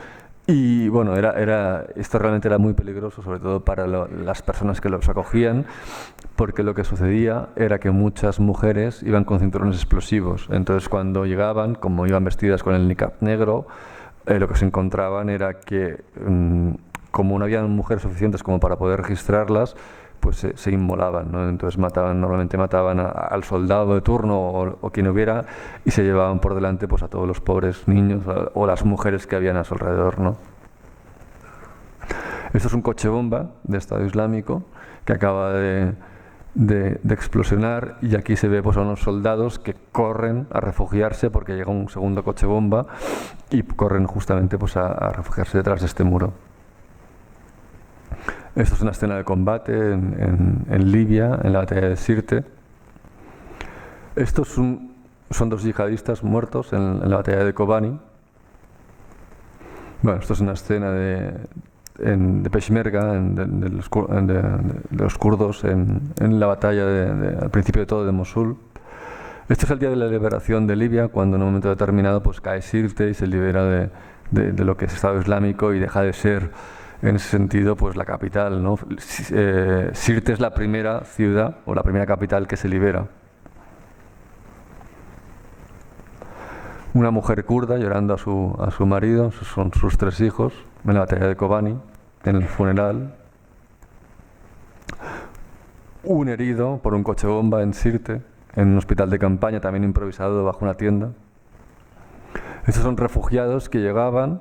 y bueno, esto realmente era muy peligroso, sobre todo para las personas que los acogían, porque lo que sucedía era que muchas mujeres iban con cinturones explosivos. Entonces cuando llegaban, como iban vestidas con el niqab negro, lo que se encontraban era que como no había mujeres suficientes como para poder registrarlas, pues se inmolaban, ¿no? Entonces normalmente mataban al soldado de turno o quien hubiera, y se llevaban por delante pues a todos los pobres niños o las mujeres que habían a su alrededor, ¿no? Esto es un coche bomba de Estado Islámico que acaba de explosionar, y aquí se ve pues a unos soldados que corren a refugiarse porque llega un segundo coche bomba y corren justamente pues a refugiarse detrás de este muro. Esto es una escena de combate en Libia, en la batalla de Sirte. Estos son dos yihadistas muertos en la batalla de Kobani. Bueno, esto es una escena de Peshmerga, de los kurdos en la batalla al principio de todo de Mosul. Este es el día de la liberación de Libia, cuando en un momento determinado pues cae Sirte y se libera de lo que es Estado Islámico y deja de ser, en ese sentido, pues la capital, ¿no? Sirte es la primera ciudad o la primera capital que se libera. Una mujer kurda llorando a su marido, son sus 3 hijos, en la batalla de Kobani, en el funeral. Un herido por un coche bomba en Sirte, en un hospital de campaña también improvisado bajo una tienda. Estos son refugiados que llegaban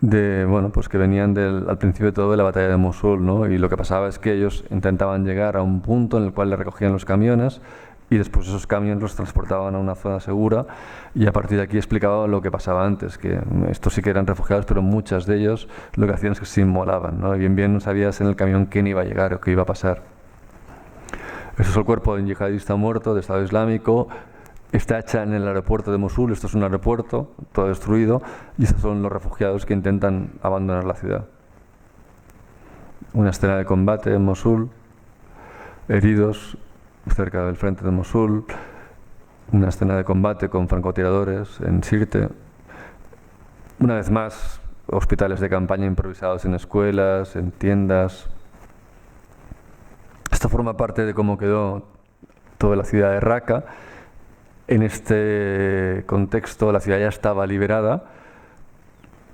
que venían al principio de todo de la batalla de Mosul, ¿no? Y lo que pasaba es que ellos intentaban llegar a un punto en el cual le recogían los camiones y después esos camiones los transportaban a una zona segura, y a partir de aquí explicaba lo que pasaba antes, que estos sí que eran refugiados, pero muchos de ellos lo que hacían es que se inmolaban, ¿no? Y bien no sabías en el camión quién iba a llegar o qué iba a pasar. Eso es el cuerpo de un yihadista muerto de Estado Islámico. Está hecha en el aeropuerto de Mosul. Esto es un aeropuerto, todo destruido, y estos son los refugiados que intentan abandonar la ciudad. Una escena de combate en Mosul, heridos cerca del frente de Mosul, una escena de combate con francotiradores en Sirte. Una vez más, hospitales de campaña improvisados en escuelas, en tiendas. Esto forma parte de cómo quedó toda la ciudad de Raqqa. En este contexto, la ciudad ya estaba liberada,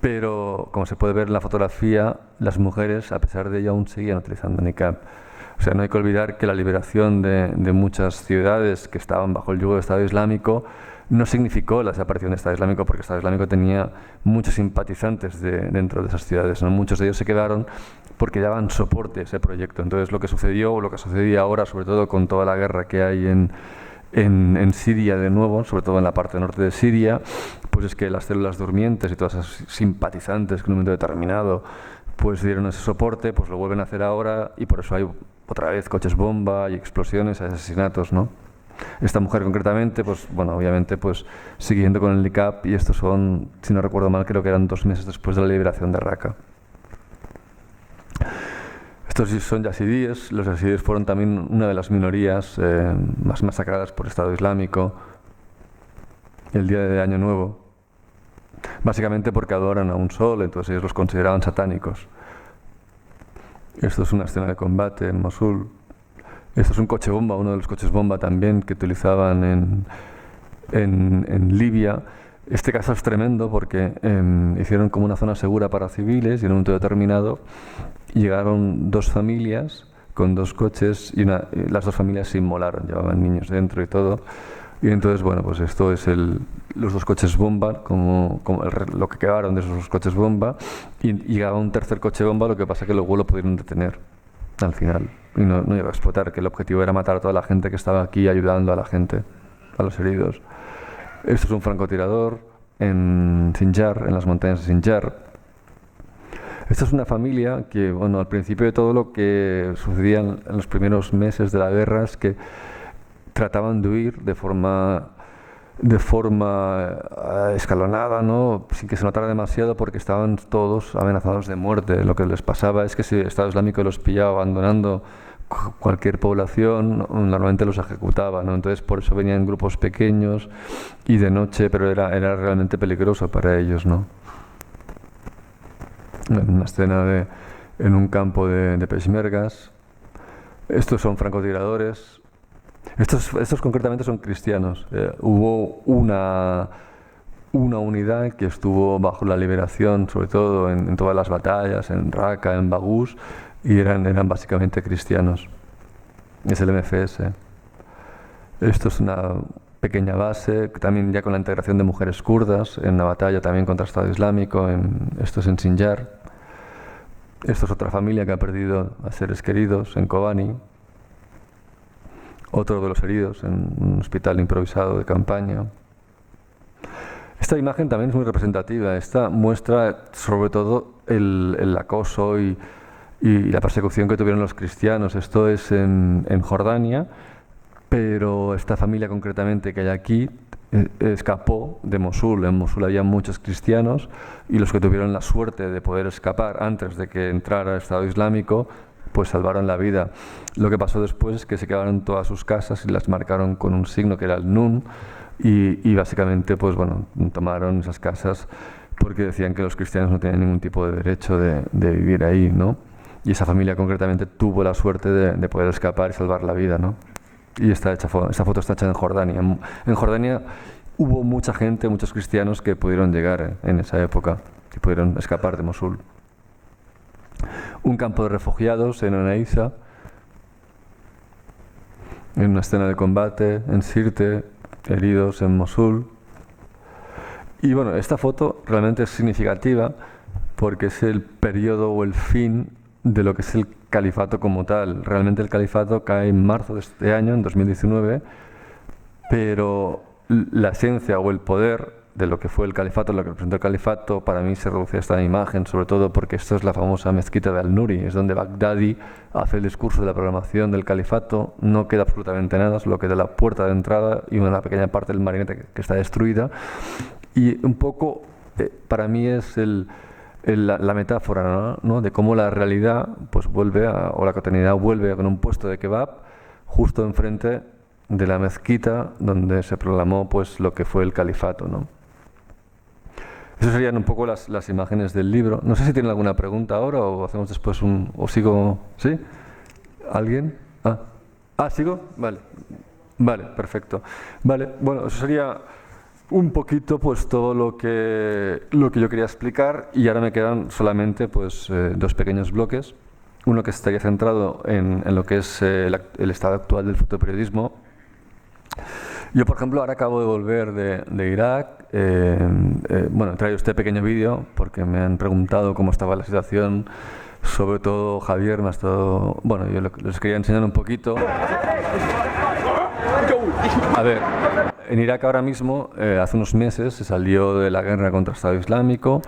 pero como se puede ver en la fotografía, las mujeres, a pesar de ello, aún seguían utilizando niqab. O sea, no hay que olvidar que la liberación de muchas ciudades que estaban bajo el yugo del Estado Islámico no significó la desaparición del Estado Islámico, porque el Estado Islámico tenía muchos simpatizantes dentro de esas ciudades, ¿no? Muchos de ellos se quedaron porque daban soporte a ese proyecto. Entonces, lo que sucedió, o lo que sucedía ahora, sobre todo con toda la guerra que hay en Siria de nuevo, sobre todo en la parte norte de Siria, pues es que las células durmientes y todas esas simpatizantes que en un momento determinado pues dieron ese soporte, pues lo vuelven a hacer ahora, y por eso hay otra vez coches bomba y explosiones, asesinatos, ¿no? Esta mujer concretamente, pues bueno, obviamente pues siguiendo con el niqab, y estos son, si no recuerdo mal, creo que eran 2 meses después de la liberación de Raqqa. Estos son yazidíes. Los yazidíes fueron también una de las minorías más masacradas por el Estado Islámico el día de Año Nuevo, básicamente porque adoran a un sol, entonces ellos los consideraban satánicos. Esto es una escena de combate en Mosul. Esto es un coche bomba, uno de los coches bomba también que utilizaban en Libia. Este caso es tremendo porque hicieron como una zona segura para civiles, y en un momento determinado llegaron 2 familias con 2 coches y las 2 familias se inmolaron, llevaban niños dentro y todo. Y entonces, bueno, pues esto es los 2 coches bomba, como lo que quedaron de esos 2 coches bomba, y llegaba un tercer coche bomba, lo que pasa que luego lo pudieron detener al final y no llegó a explotar, que el objetivo era matar a toda la gente que estaba aquí ayudando a la gente, a los heridos. Esto es un francotirador en Sinjar, en las montañas de Sinjar. Esta es una familia que, bueno, al principio de todo lo que sucedía en los primeros meses de la guerra es que trataban de huir de forma escalonada, ¿no? Sin que se notara demasiado, porque estaban todos amenazados de muerte. Lo que les pasaba es que si el Estado Islámico los pillaba abandonando cualquier población, normalmente los ejecutaba, ¿no? Entonces por eso venían en grupos pequeños y de noche, pero era realmente peligroso para ellos, ¿no? Una escena en un campo de peshmergas. Estos son francotiradores. Estos concretamente son cristianos. Hubo una unidad que estuvo bajo la liberación, sobre todo en todas las batallas, en Raqqa, en Baghouz, y eran básicamente cristianos. Es el MFS. Esto es una pequeña base, también ya con la integración de mujeres kurdas en la batalla también contra el Estado Islámico. Esto es en Sinjar. Esto es otra familia que ha perdido a seres queridos en Kobani. Otro de los heridos en un hospital improvisado de campaña. Esta imagen también es muy representativa. Esta muestra sobre todo el acoso y la persecución que tuvieron los cristianos. Esto es en Jordania, pero esta familia concretamente que hay aquí escapó de Mosul. En Mosul había muchos cristianos y los que tuvieron la suerte de poder escapar antes de que entrara el Estado Islámico, pues salvaron la vida. Lo que pasó después es que se quedaron todas sus casas y las marcaron con un signo que era el Nun y básicamente pues bueno, tomaron esas casas porque decían que los cristianos no tenían ningún tipo de derecho de vivir ahí, ¿no? Y esa familia concretamente tuvo la suerte de poder escapar y salvar la vida, ¿no? Y esta foto está hecha en Jordania. En Jordania hubo mucha gente, muchos cristianos que pudieron llegar en esa época, que pudieron escapar de Mosul. Un campo de refugiados en Oneisa, en una escena de combate, en Sirte, heridos en Mosul. Y bueno, esta foto realmente es significativa porque es el periodo o el fin de lo que es el califato como tal. Realmente el califato cae en marzo de este año, en 2019, pero la esencia o el poder de lo que fue el califato, lo que representó el califato, para mí se reduce a esta imagen, sobre todo porque esto es la famosa mezquita de Al-Nuri, es donde Baghdadi hace el discurso de la programación del califato, no queda absolutamente nada, solo queda la puerta de entrada y una pequeña parte del marinete que está destruida. Y un poco, para mí es la metáfora, ¿no? De cómo la realidad pues vuelve o la cotidianidad vuelve con un puesto de kebab justo enfrente de la mezquita donde se proclamó pues lo que fue el califato, ¿no? Esas serían un poco las imágenes del libro. No sé si tienen alguna pregunta ahora o hacemos después o sigo. ¿Sí? ¿Alguien? ¿Sigo? Vale. Vale, perfecto. Vale, bueno, eso sería un poquito pues todo lo que yo quería explicar y ahora me quedan solamente pues dos pequeños bloques. Uno que estaría centrado en lo que es el estado actual del fotoperiodismo. Yo, por ejemplo, ahora acabo de volver de Irak. Bueno, he traído este pequeño vídeo porque me han preguntado cómo estaba la situación. Sobre todo Javier me ha estado... Bueno, yo les quería enseñar un poquito. A ver, en Irak ahora mismo, hace unos meses, se salió de la guerra contra el Estado Islámico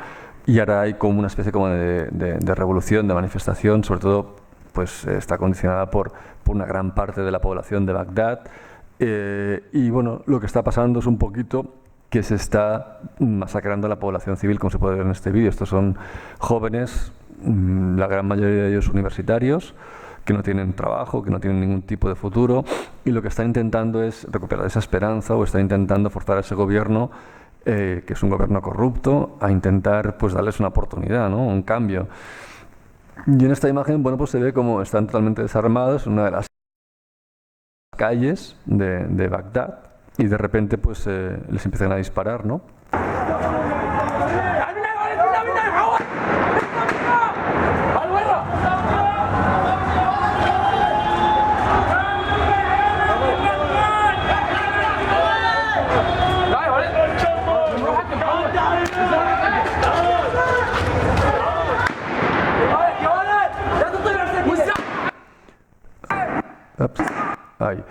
y ahora hay como una especie como de revolución, de manifestación, sobre todo pues está condicionada por una gran parte de la población de Bagdad. Y bueno, lo que está pasando es un poquito que se está masacrando a la población civil, como se puede ver en este vídeo. Estos son jóvenes, la gran mayoría de ellos universitarios, que no tienen trabajo, que no tienen ningún tipo de futuro, y lo que están intentando es recuperar esa esperanza o están intentando forzar a ese gobierno, que es un gobierno corrupto, a intentar pues darles una oportunidad, ¿no? Un cambio. Y en esta imagen, bueno, pues se ve como están totalmente desarmados en una de las calles de Bagdad y de repente pues les empiezan a disparar, ¿no? Ahí.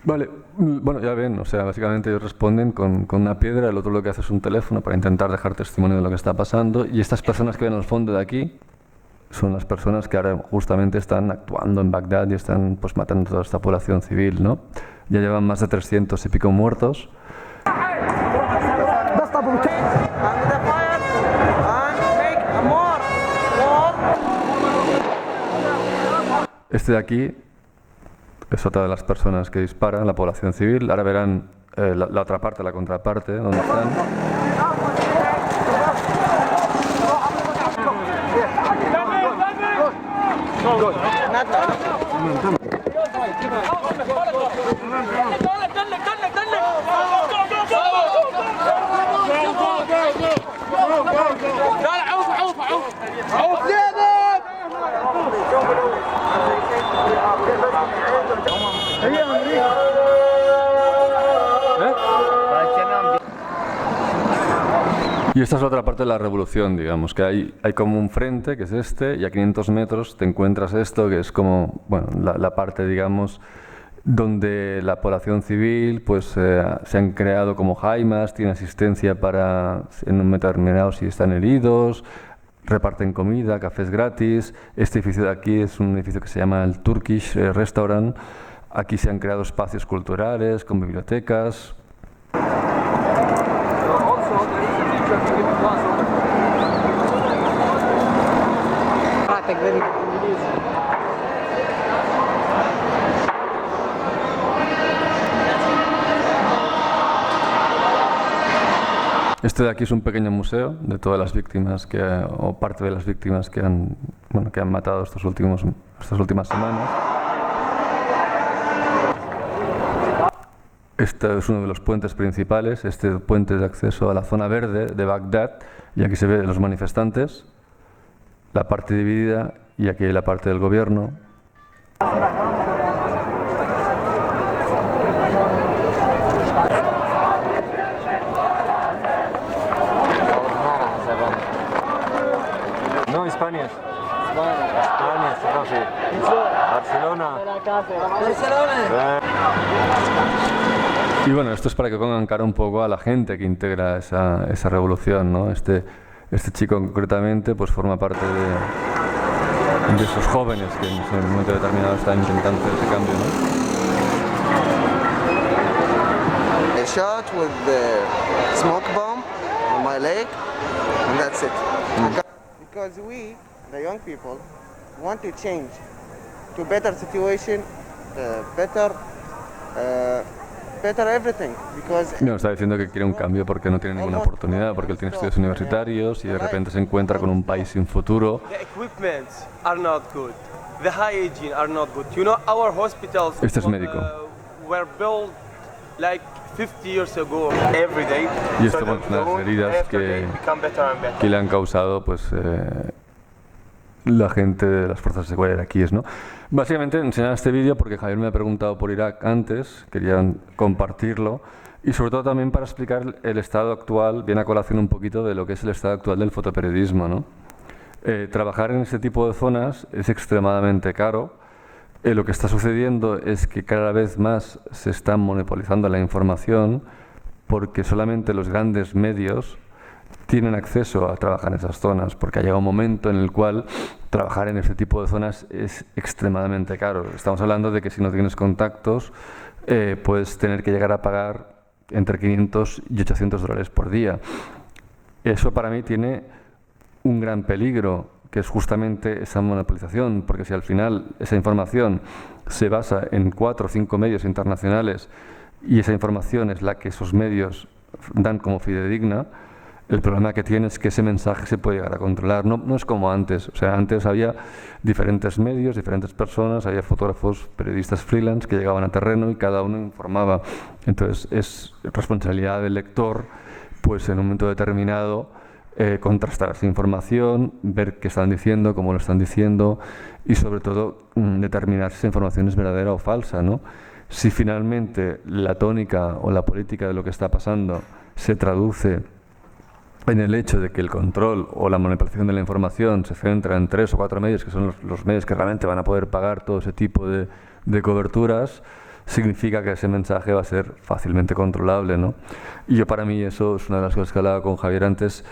Vale, bueno, ya ven, o sea, básicamente ellos responden con una piedra, el otro lo que hace es un teléfono para intentar dejar testimonio de lo que está pasando, y estas personas que ven al fondo de aquí son las personas que ahora justamente están actuando en Bagdad y están pues matando a toda esta población civil, ¿no? Ya llevan más de 300 y pico muertos. Este de aquí es otra de las personas que disparan, la población civil. Ahora verán la otra parte, la contraparte, donde están. Y esta es la otra parte de la revolución, digamos, que hay como un frente, que es este, y a 500 metros te encuentras esto, que es como, bueno, la parte, digamos, donde la población civil, pues se han creado como jaimas, tienen asistencia para, en un momento determinado, si están heridos, reparten comida, cafés gratis. Este edificio de aquí es un edificio que se llama el Turkish Restaurant. Aquí se han creado espacios culturales con bibliotecas. Este de aquí es un pequeño museo de todas las víctimas o parte de las víctimas que han matado estas últimas semanas. Este es uno de los puentes principales, este puente de acceso a la zona verde de Bagdad, y aquí se ve los manifestantes, la parte dividida, y aquí hay la parte del gobierno. No, España. España, Barcelona. Y bueno, esto es para que pongan cara un poco a la gente que integra esa revolución, ¿no? Este chico concretamente pues forma parte de esos jóvenes que en un momento determinado están intentando hacer ese cambio, ¿no? I shot with the smoke bomb on my leg, and that's it. Because we, the young people, want to change to better situation, better everything. Because no, está diciendo que quiere un cambio porque no tiene ninguna oportunidad, porque él tiene estudios universitarios y de repente se encuentra con un país sin futuro. The equipments are not good. The hygiene are not good. You know, our hospitals Este es médico. Were built like 50 years ago. Every day. Y esto son las heridas que le han causado pues la gente de las fuerzas de seguridad iraquíes, ¿no? Básicamente enseñar este vídeo porque Javier me ha preguntado por Irak antes, querían compartirlo, y sobre todo también para explicar el estado actual, viene a colación un poquito de lo que es el estado actual del fotoperiodismo, ¿no? Trabajar en este tipo de zonas es extremadamente caro. Lo que está sucediendo es que cada vez más se está monopolizando la información porque solamente los grandes medios tienen acceso a trabajar en esas zonas, porque ha llegado un momento en el cual trabajar en este tipo de zonas es extremadamente caro. Estamos hablando de que si no tienes contactos puedes tener que llegar a pagar entre 500 y 800 dólares por día. Eso para mí tiene un gran peligro, que es justamente esa monopolización, porque si al final esa información se basa en 4 o 5 medios internacionales y esa información es la que esos medios dan como fidedigna, el problema que tiene es que ese mensaje se puede llegar a controlar. No es como antes. O sea, antes había diferentes medios, diferentes personas, había fotógrafos, periodistas freelance que llegaban a terreno y cada uno informaba. Entonces es responsabilidad del lector, pues en un momento determinado, contrastar esa información, ver qué están diciendo, cómo lo están diciendo y sobre todo determinar si esa información es verdadera o falsa, ¿no? Si finalmente la tónica o la política de lo que está pasando se traduce en el hecho de que el control o la manipulación de la información se centra en 3 o 4 medios, que son los medios que realmente van a poder pagar todo ese tipo de coberturas, significa que ese mensaje va a ser fácilmente controlable, ¿no? Y yo, para mí, eso es una de las cosas que hablaba con Javier antes,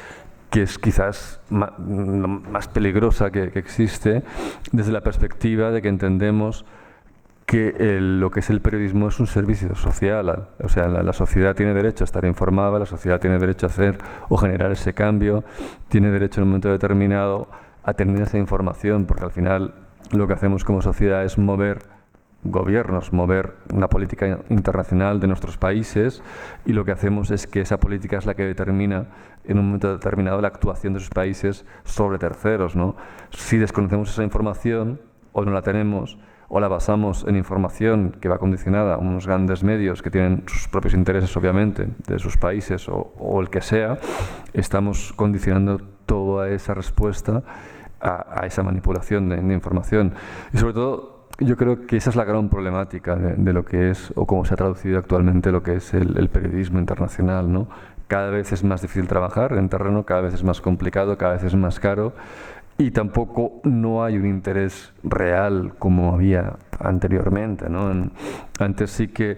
que es quizás más peligrosa que existe desde la perspectiva de que entendemos que lo que es el periodismo es un servicio social. O sea, la sociedad tiene derecho a estar informada, la sociedad tiene derecho a hacer o generar ese cambio, tiene derecho en un momento determinado a tener esa información, porque al final lo que hacemos como sociedad es mover gobiernos, mover una política internacional de nuestros países, y lo que hacemos es que esa política es la que determina en un momento determinado la actuación de esos países sobre terceros, ¿no? Si desconocemos esa información o no la tenemos o la basamos en información que va condicionada a unos grandes medios que tienen sus propios intereses, obviamente, de sus países o el que sea, estamos condicionando toda esa respuesta a esa manipulación de información. Y sobre todo, yo creo que esa es la gran problemática de lo que es, o cómo se ha traducido actualmente lo que es el periodismo internacional, ¿no? Cada vez es más difícil trabajar en terreno, cada vez es más complicado, cada vez es más caro, y tampoco no hay un interés real como había anteriormente, ¿no? Antes sí que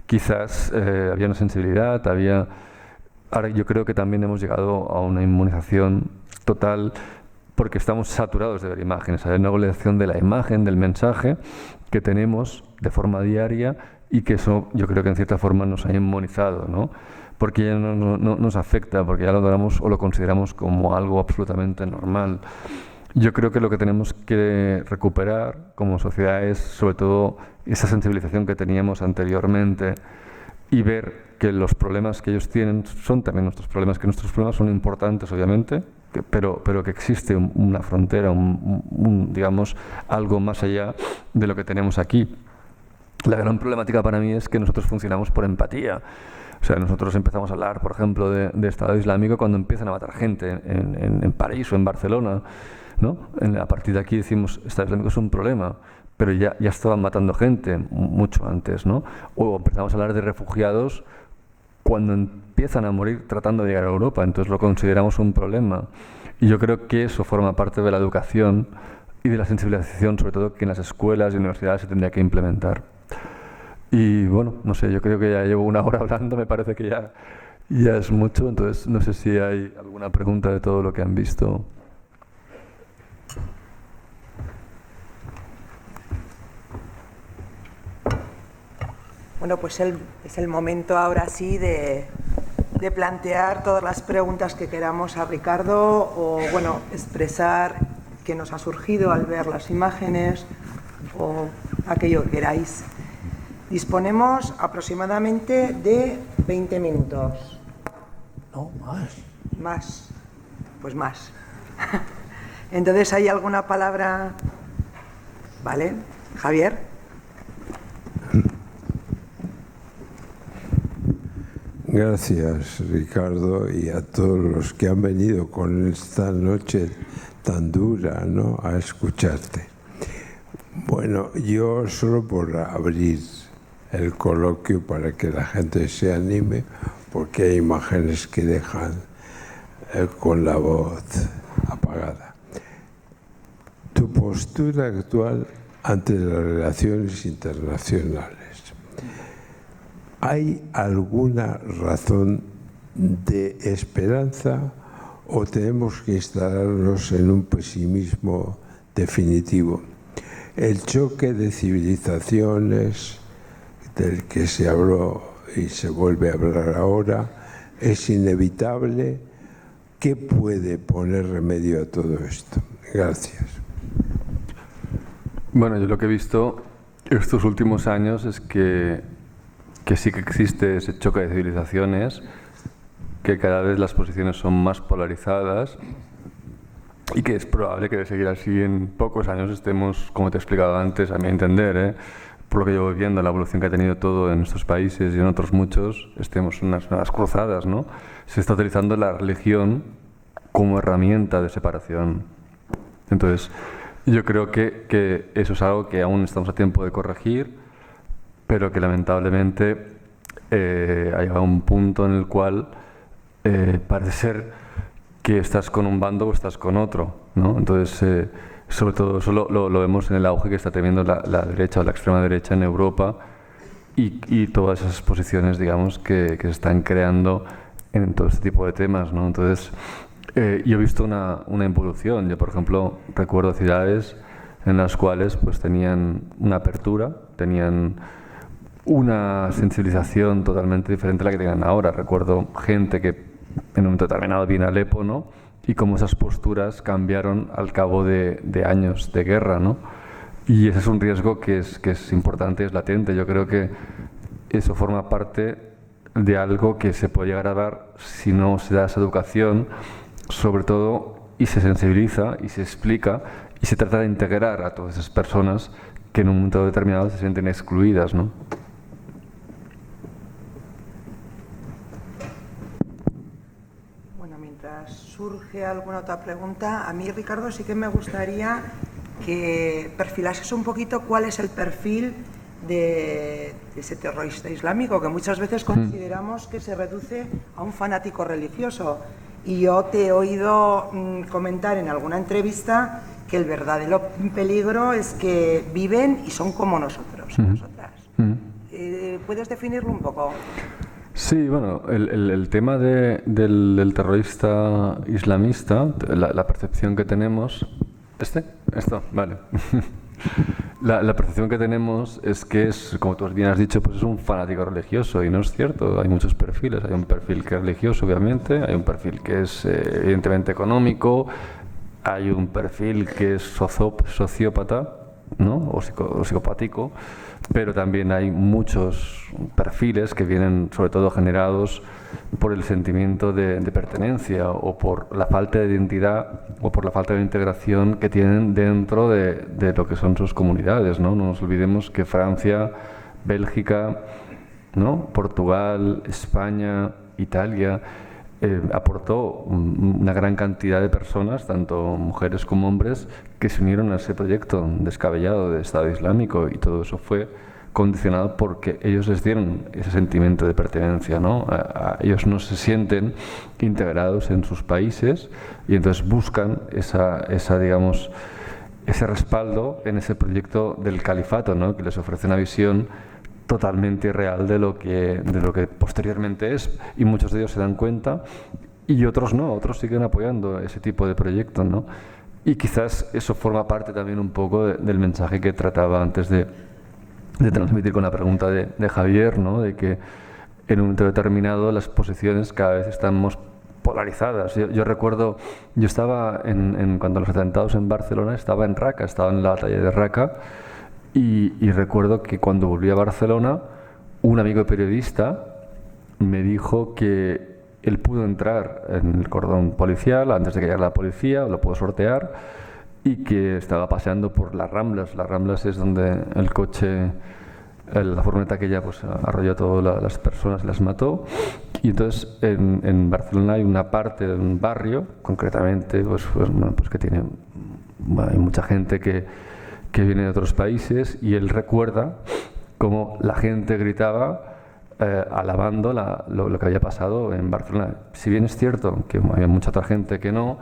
quizás había una sensibilidad, ahora yo creo que también hemos llegado a una inmunización total porque estamos saturados de ver imágenes. Hay una globalización de la imagen, del mensaje que tenemos de forma diaria y que eso yo creo que en cierta forma nos ha inmunizado, ¿no? Porque ya no nos afecta, porque ya lo damos o lo consideramos como algo absolutamente normal. Yo creo que lo que tenemos que recuperar como sociedad es sobre todo esa sensibilización que teníamos anteriormente y ver que los problemas que ellos tienen son también nuestros problemas, que nuestros problemas son importantes obviamente, pero que existe una frontera, digamos, algo más allá de lo que tenemos aquí. La gran problemática para mí es que nosotros funcionamos por empatía. O sea, nosotros empezamos a hablar, por ejemplo, de Estado Islámico cuando empiezan a matar gente en París o en Barcelona, ¿no? A partir de aquí decimos, Estado Islámico es un problema, pero ya estaban matando gente mucho antes, ¿no? O empezamos a hablar de refugiados cuando empiezan a morir tratando de llegar a Europa, entonces lo consideramos un problema. Y yo creo que eso forma parte de la educación y de la sensibilización, sobre todo que en las escuelas y universidades se tendría que implementar. Y bueno, no sé, yo creo que ya llevo 1 hora hablando, me parece que ya es mucho, entonces no sé si hay alguna pregunta de todo lo que han visto. Bueno, pues es el momento ahora sí de plantear todas las preguntas que queramos a Ricardo o, bueno, expresar qué nos ha surgido al ver las imágenes o aquello que queráis. Disponemos aproximadamente de 20 minutos. No, más. ¿Más? Pues más. Entonces, ¿hay alguna palabra? ¿Vale? Javier. Gracias, Ricardo, y a todos los que han venido con esta noche tan dura, ¿no?, a escucharte. Bueno, yo solo por abrir el coloquio para que la gente se anime, porque hay imágenes que dejan con la voz apagada. Tu postura actual ante las relaciones internacionales. ¿Hay alguna razón de esperanza o tenemos que instalarnos en un pesimismo definitivo? El choque de civilizaciones del que se habló y se vuelve a hablar ahora es inevitable. ¿Qué puede poner remedio a todo esto? Gracias. Bueno, yo lo que he visto estos últimos años es que sí que existe ese choque de civilizaciones, que cada vez las posiciones son más polarizadas y que es probable que de seguir así en pocos años estemos, como te he explicado antes, a mi entender, por lo que llevo viendo, la evolución que ha tenido todo en estos países y en otros muchos, estemos en unas nuevas cruzadas, ¿no? Se está utilizando la religión como herramienta de separación. Entonces, yo creo que eso es algo que aún estamos a tiempo de corregir, pero que lamentablemente ha llegado a un punto en el cual parece ser que estás con un bando o estás con otro, ¿no? Entonces, sobre todo eso lo vemos en el auge que está teniendo la derecha o la extrema derecha en Europa y todas esas posiciones, digamos, que se están creando en todo este tipo de temas, ¿no? Entonces, yo he visto una evolución. Yo, por ejemplo, recuerdo ciudades en las cuales pues tenían una apertura, tenían una sensibilización totalmente diferente a la que tienen ahora. Recuerdo gente que en un momento determinado viene a Alepo, ¿no?, y cómo esas posturas cambiaron al cabo de años de guerra, ¿no? Y ese es un riesgo que es importante, es latente. Yo creo que eso forma parte de algo que se puede llegar a dar si no se da esa educación, sobre todo, y se sensibiliza y se explica y se trata de integrar a todas esas personas que en un momento determinado se sienten excluidas, ¿no? Surge alguna otra pregunta. A mí, Ricardo, sí que me gustaría que perfilases un poquito cuál es el perfil de ese terrorista islámico, que muchas veces consideramos que se reduce a un fanático religioso. Y yo te he oído comentar en alguna entrevista que el verdadero peligro es que viven y son como nosotros, nosotras. ¿Puedes definirlo un poco? Sí, bueno, el tema del terrorista islamista, la percepción que tenemos... Esto, vale. La percepción que tenemos es que es, como tú bien has dicho, pues es un fanático religioso, y no es cierto. Hay muchos perfiles. Hay un perfil que es religioso, obviamente, hay un perfil que es evidentemente económico, hay un perfil que es sociópata, ¿no? o psicopático, pero también hay muchos perfiles que vienen sobre todo generados por el sentimiento de pertenencia, o por la falta de identidad, o por la falta de integración que tienen dentro de lo que son sus comunidades, ¿no? No nos olvidemos que Francia, Bélgica, ¿no? Portugal, España, Italia, aportó una gran cantidad de personas, tanto mujeres como hombres, que se unieron a ese proyecto descabellado de Estado Islámico, y todo eso fue condicionado porque ellos les dieron ese sentimiento de pertenencia, ¿no? Ellos no se sienten integrados en sus países, y entonces buscan digamos, ese respaldo en ese proyecto del califato, ¿no? Que les ofrece una visión totalmente irreal de lo que posteriormente es, y muchos de ellos se dan cuenta, y otros no, otros siguen apoyando ese tipo de proyectos, ¿no? Y quizás eso forma parte también un poco del mensaje que trataba antes de transmitir con la pregunta de Javier, ¿no? De que en un momento determinado las posiciones cada vez están más polarizadas. Yo recuerdo, yo estaba cuando los atentados en Barcelona, estaba en Raqqa, estaba en la batalla de Raqqa, y recuerdo que cuando volví a Barcelona, un amigo periodista me dijo que él pudo entrar en el cordón policial antes de que llegara la policía, lo pudo sortear, y que estaba paseando por las Ramblas. Las Ramblas es donde el coche, la furgoneta aquella, pues arrolló a todas las personas y las mató. Y entonces en Barcelona hay una parte de un barrio, concretamente, pues que tiene, hay mucha gente que viene de otros países, y él recuerda cómo la gente gritaba alabando lo que había pasado en Barcelona. Si bien es cierto que había mucha otra gente que no,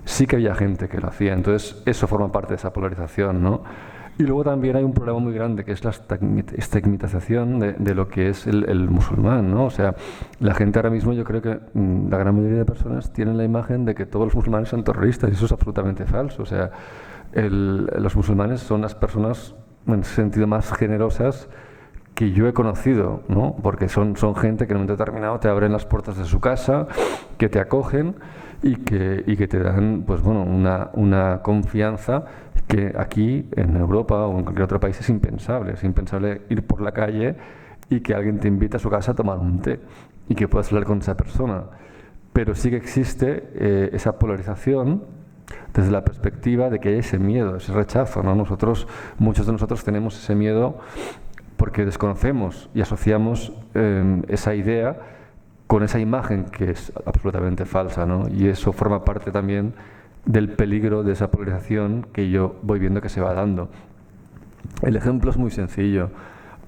sí que había gente que lo hacía. Entonces eso forma parte de esa polarización, ¿no? Y luego también hay un problema muy grande, que es la estigmatización de lo que es el musulmán, ¿no? O sea, la gente ahora mismo, yo creo que la gran mayoría de personas tienen la imagen de que todos los musulmanes son terroristas, y eso es absolutamente falso. O sea, los musulmanes son las personas en ese sentido más generosas que yo he conocido, ¿no? Porque son gente que en un momento determinado te abren las puertas de su casa, que te acogen y que te dan, pues bueno, una confianza que aquí en Europa o en cualquier otro país es impensable. Es impensable ir por la calle y que alguien te invite a su casa a tomar un té y que puedas hablar con esa persona. Pero sí que existe esa polarización desde la perspectiva de que hay ese miedo, ese rechazo, ¿no? Muchos de nosotros tenemos ese miedo porque desconocemos y asociamos esa idea con esa imagen que es absolutamente falsa, ¿no? Y eso forma parte también del peligro de esa polarización que yo voy viendo que se va dando. El ejemplo es muy sencillo.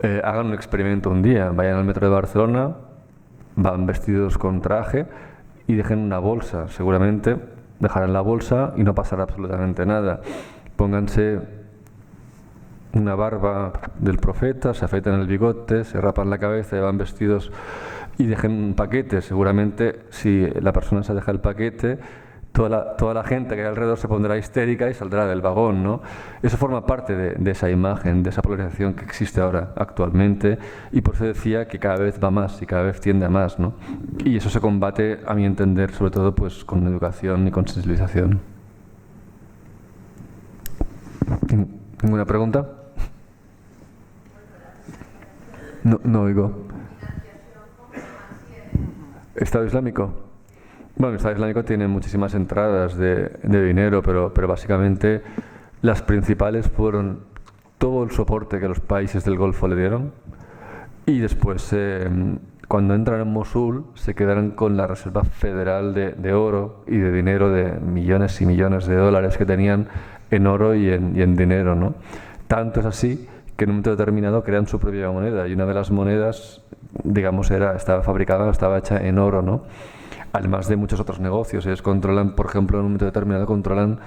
Hagan un experimento un día, vayan al metro de Barcelona, van vestidos con traje y dejen una bolsa. Seguramente dejarán la bolsa y no pasará absolutamente nada. Pónganse una barba del profeta, se afeitan el bigote, se rapan la cabeza y van vestidos y dejen un paquete. Seguramente si la persona se deja el paquete, toda la gente que hay alrededor se pondrá histérica y saldrá del vagón, ¿no? Eso forma parte de esa imagen, de esa polarización que existe ahora actualmente, y por eso decía que cada vez va más y cada vez tiende a más, ¿no? Y eso se combate, a mi entender, sobre todo pues con educación y con sensibilización. ¿Ninguna pregunta? No oigo. ¿Estado Islámico? Bueno, el Estado Islámico tiene muchísimas entradas de dinero, pero básicamente las principales fueron todo el soporte que los países del Golfo le dieron, y después cuando entran en Mosul se quedaron con la reserva federal de oro y de dinero, de millones y millones de dólares que tenían en oro y en dinero, ¿no? Tanto es así que en un momento determinado crean su propia moneda, y una de las monedas, digamos, estaba hecha en oro, ¿no? Además de muchos otros negocios. Ellos controlan, por ejemplo, en un momento determinado controlan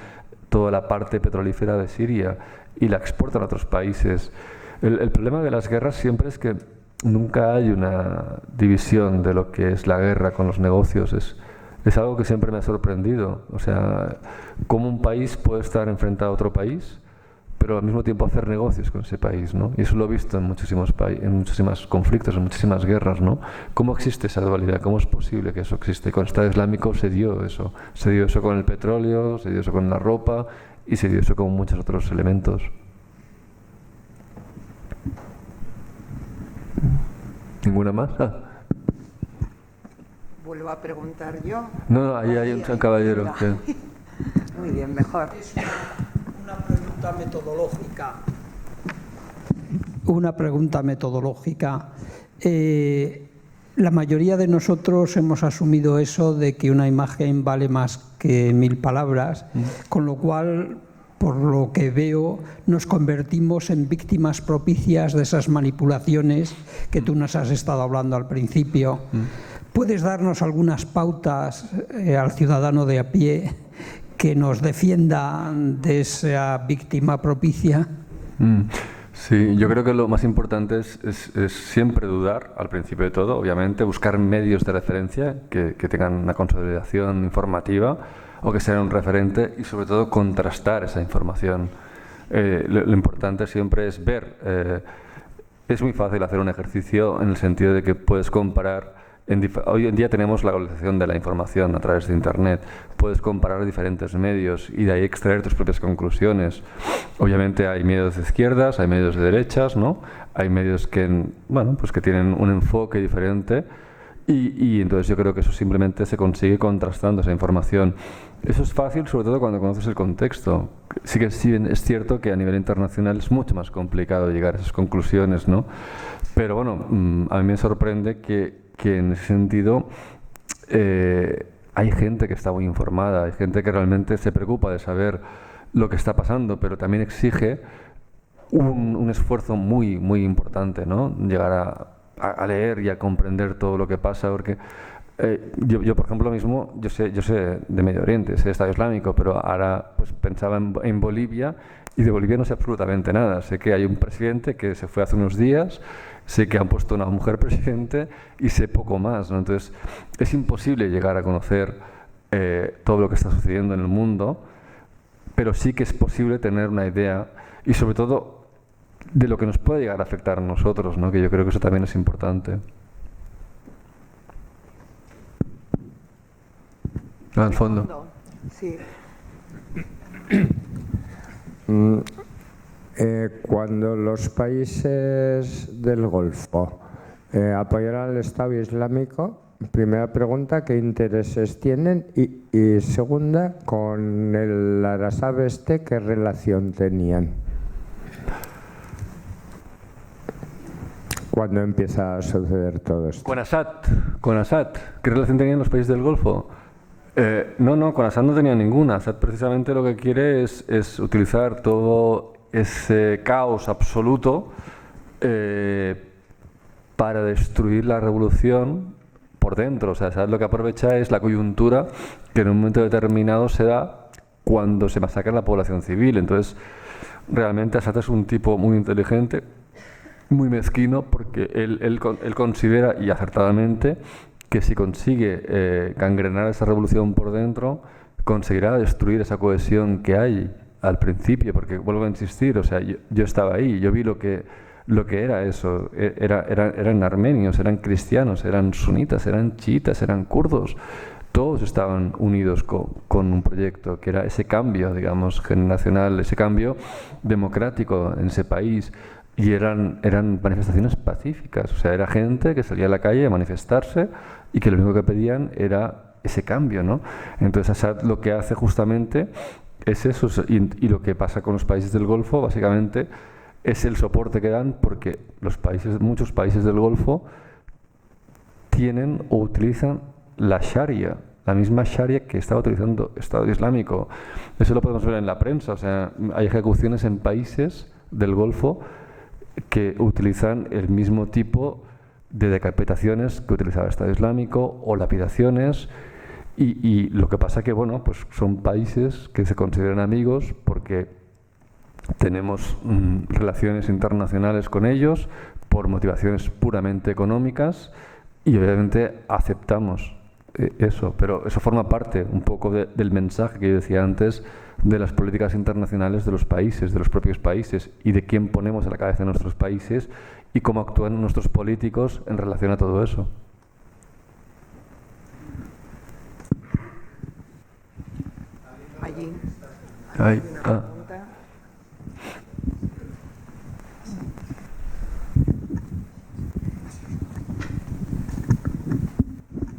toda la parte petrolífera de Siria y la exportan a otros países. El problema de las guerras siempre es que nunca hay una división de lo que es la guerra con los negocios. Es algo que siempre me ha sorprendido. O sea, cómo un país puede estar enfrentado a otro país, pero al mismo tiempo hacer negocios con ese país, ¿no? Y eso lo he visto en muchísimos conflictos, en muchísimas guerras, ¿no? ¿Cómo existe esa dualidad? ¿Cómo es posible que eso existe? Con el Estado Islámico se dio eso. Se dio eso con el petróleo, se dio eso con la ropa y se dio eso con muchos otros elementos. ¿Ninguna más? Vuelvo a preguntar yo. No, ahí hay un caballero. Venga. Sí. Muy bien, mejor. Una pregunta metodológica. Una pregunta metodológica. La mayoría de nosotros hemos asumido eso de que una imagen vale más que 1000 palabras, con lo cual, por lo que veo, nos convertimos en víctimas propicias de esas manipulaciones que tú nos has estado hablando al principio. ¿Puedes darnos algunas pautas al ciudadano de a pie que nos defienda de esa víctima propicia? Sí, yo creo que lo más importante es siempre dudar, al principio de todo, obviamente, buscar medios de referencia que tengan una consolidación informativa o que sean un referente y sobre todo contrastar esa información. Lo importante siempre es ver. Es muy fácil hacer un ejercicio en el sentido de que puedes comparar. Hoy en día tenemos la globalización de la información a través de Internet. Puedes comparar diferentes medios y de ahí extraer tus propias conclusiones. Obviamente hay medios de izquierdas, hay medios de derechas, ¿no? Hay medios que, bueno, pues que tienen un enfoque diferente y entonces yo creo que eso simplemente se consigue contrastando esa información. Eso es fácil, sobre todo cuando conoces el contexto. Sí que es cierto que a nivel internacional es mucho más complicado llegar a esas conclusiones, ¿no? Pero bueno, a mí me sorprende que en ese sentido hay gente que está muy informada, hay gente que realmente se preocupa de saber lo que está pasando, pero también exige un esfuerzo muy, muy importante, ¿no? Llegar a leer y a comprender todo lo que pasa, porque yo por ejemplo mismo, yo sé de Medio Oriente, sé de Estado Islámico, pero ahora pues pensaba en Bolivia y de Bolivia no sé absolutamente nada. Sé que hay un presidente que se fue hace unos días, sé que han puesto una mujer presidente y sé poco más, ¿no? Entonces es imposible llegar a conocer todo lo que está sucediendo en el mundo, pero sí que es posible tener una idea y sobre todo de lo que nos puede llegar a afectar a nosotros, ¿no? Que yo creo que eso también es importante. Al fondo. Sí. Cuando los países del Golfo apoyaron al Estado Islámico, primera pregunta, ¿qué intereses tienen? Y segunda, con el Arasab ¿qué relación tenían? ¿Cuándo empieza a suceder todo esto? Con Assad. ¿Qué relación tenían los países del Golfo? No, con Assad no tenía ninguna. Assad precisamente lo que quiere es utilizar todo ese caos absoluto para destruir la revolución por dentro. O sea, Assad lo que aprovecha es la coyuntura que en un momento determinado se da cuando se masacra la población civil. Entonces, realmente Assad es un tipo muy inteligente, muy mezquino, porque él considera, y acertadamente, que si consigue gangrenar esa revolución por dentro, conseguirá destruir esa cohesión que hay al principio, porque vuelvo a insistir, o sea, yo estaba ahí, yo vi lo que era eso, eran armenios, eran cristianos, eran sunitas, eran chiitas, eran kurdos, todos estaban unidos con un proyecto que era ese cambio, digamos, generacional, ese cambio democrático en ese país. Y eran manifestaciones pacíficas, o sea, era gente que salía a la calle a manifestarse y que lo único que pedían era ese cambio, ¿no? Entonces Assad lo que hace justamente es eso, y lo que pasa con los países del Golfo básicamente es el soporte que dan, porque muchos países del Golfo tienen o utilizan la Sharia, la misma Sharia que estaba utilizando Estado Islámico. Eso lo podemos ver en la prensa, o sea, hay ejecuciones en países del Golfo que utilizan el mismo tipo de decapitaciones que utilizaba el Estado Islámico o lapidaciones y lo que pasa que, bueno, pues son países que se consideran amigos porque tenemos relaciones internacionales con ellos por motivaciones puramente económicas y obviamente aceptamos eso, pero eso forma parte un poco del mensaje que yo decía antes de las políticas internacionales de los países, de los propios países y de quién ponemos a la cabeza de nuestros países y cómo actúan nuestros políticos en relación a todo eso. Allí. Ahí.